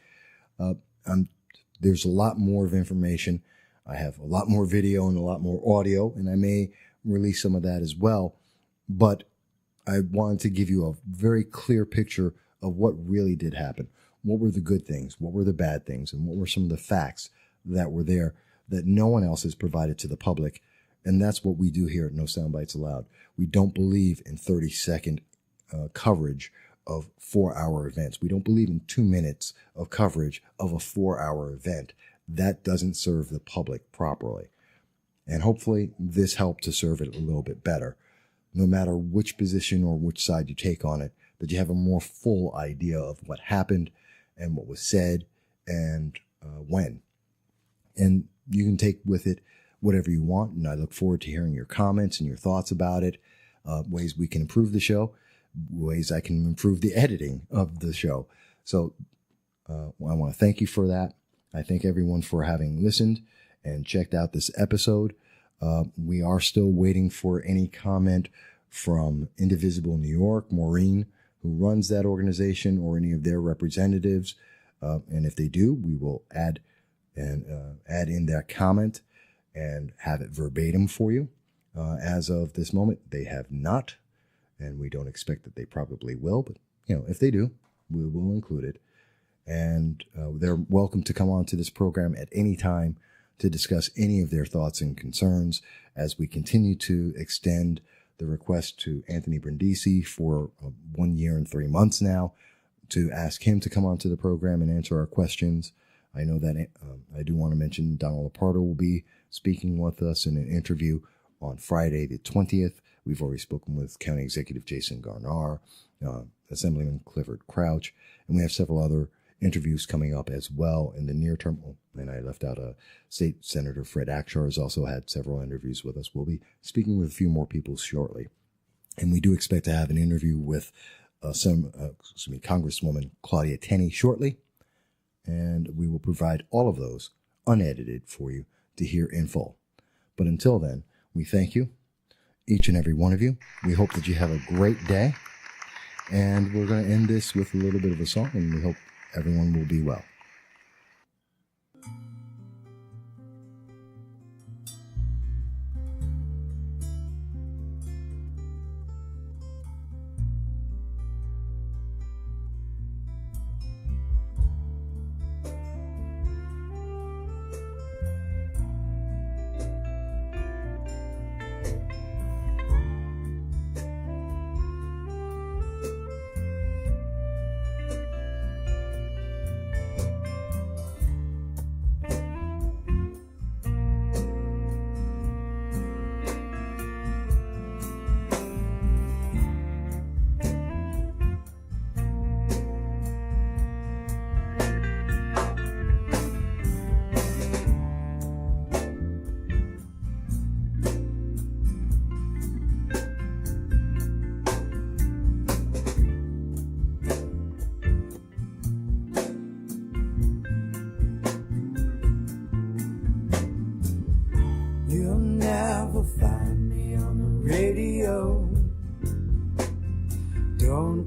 S1: There's a lot more of information. I have a lot more video and a lot more audio, and I may release some of that as well. But I wanted to give you a very clear picture of what really did happen. What were the good things? What were the bad things? And what were some of the facts that were there that no one else has provided to the public? And that's what we do here at No Soundbites Allowed. We don't believe in 30-second coverage of 4-hour events. We don't believe in 2 minutes of coverage of a 4-hour event. That doesn't serve the public properly. And hopefully this helped to serve it a little bit better. No matter which position or which side you take on it, that you have a more full idea of what happened and what was said and when. And you can take with it whatever you want. And I look forward to hearing your comments and your thoughts about it, ways we can improve the show, ways I can improve the editing of the show. So I want to thank you for that. I thank everyone for having listened and checked out this episode. We are still waiting for any comment from Indivisible New York, Maureen, who runs that organization, or any of their representatives. And if they do, we will add in that comment and have it verbatim for you. As of this moment, they have not, and we don't expect that they probably will. But if they do, we will include it. And they're welcome to come on to this program at any time to discuss any of their thoughts and concerns as we continue to extend the request to Anthony Brindisi for 1 year and 3 months now, to ask him to come onto the program and answer our questions. I know that I do want to mention Donald Lapardo will be speaking with us in an interview on Friday the 20th. We've already spoken with County Executive Jason Garnar, Assemblyman Clifford Crouch, and we have several other interviews coming up as well in the near term. And I left out State Senator Fred Akshar has also had several interviews with us. We'll be speaking with a few more people shortly. And we do expect to have an interview with Congresswoman Claudia Tenney shortly. And we will provide all of those unedited for you to hear in full. But until then, we thank you, each and every one of you. We hope that you have a great day. And we're going to end this with a little bit of a song, and we hope everyone will be well.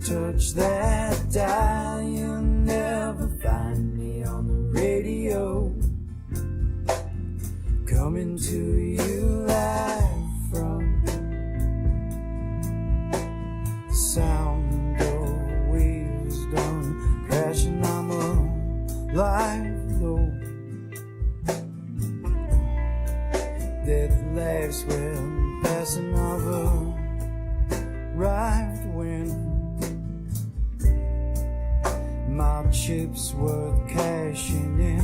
S2: Touch that dial, you'll never find me on the radio. Coming to you live from the sound of wisdom crashing on the live low. Death laughs when passing over right when my chips worth cashing in.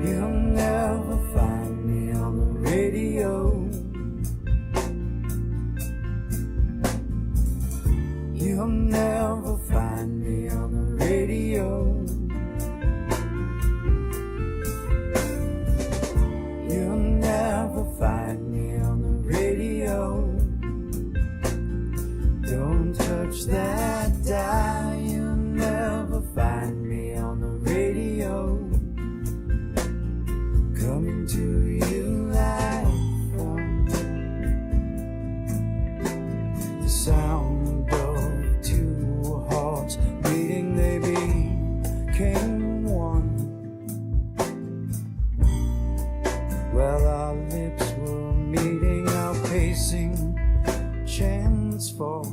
S2: You'll never find me on the radio. You'll never find me on the radio. You'll never find me on the radio. Don't touch that dial, you'll never find me on the radio. Coming to you live from the sound of two hearts beating, they beat became one. Well, our lips were meeting, outpacing chance for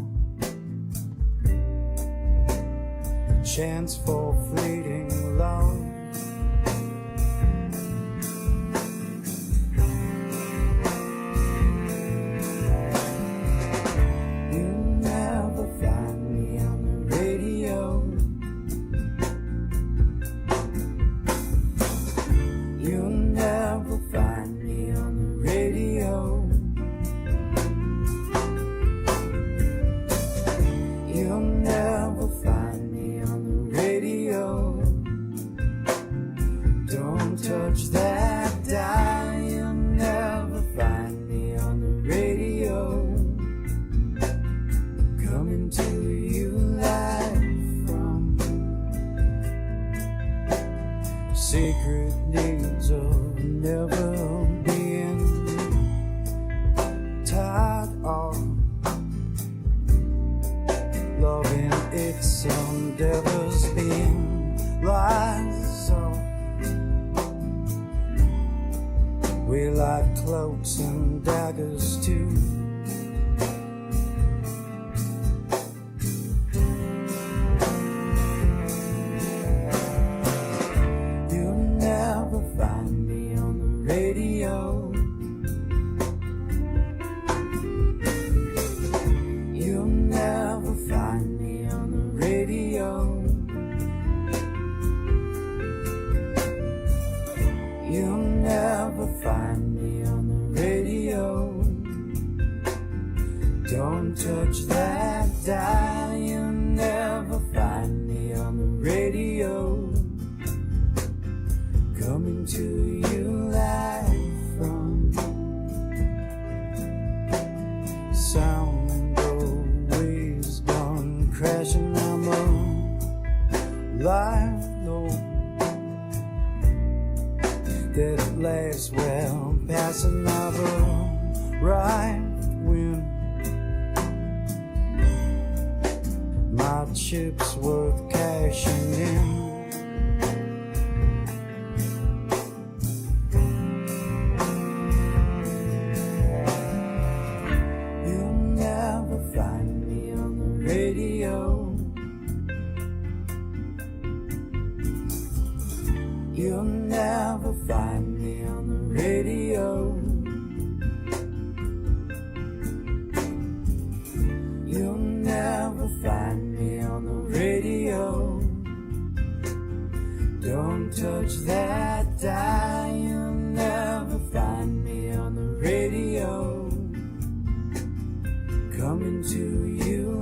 S2: fleeting love. You never find me on the radio. You'll never find me on the radio. You'll never find me on the radio. Don't touch that dial. You'll never find me on the radio. Coming to you live from secret needs of never being tired of loving its endeavors, being lies of. We like cloaks and daggers too. You'll never find me on the radio. You'll never find me on the radio. You'll never find me on the radio. Don't touch that dial. You'll never find me on the radio. Coming to you live from sound waves gone crashing. I'm alive though. Dead at last, well, passing I've arrived when my chips worth cashing in. You'll never find me on the radio. You'll never find me on the radio. You'll never find me on the radio. Don't touch that dial. You'll never find me on the radio. Coming to you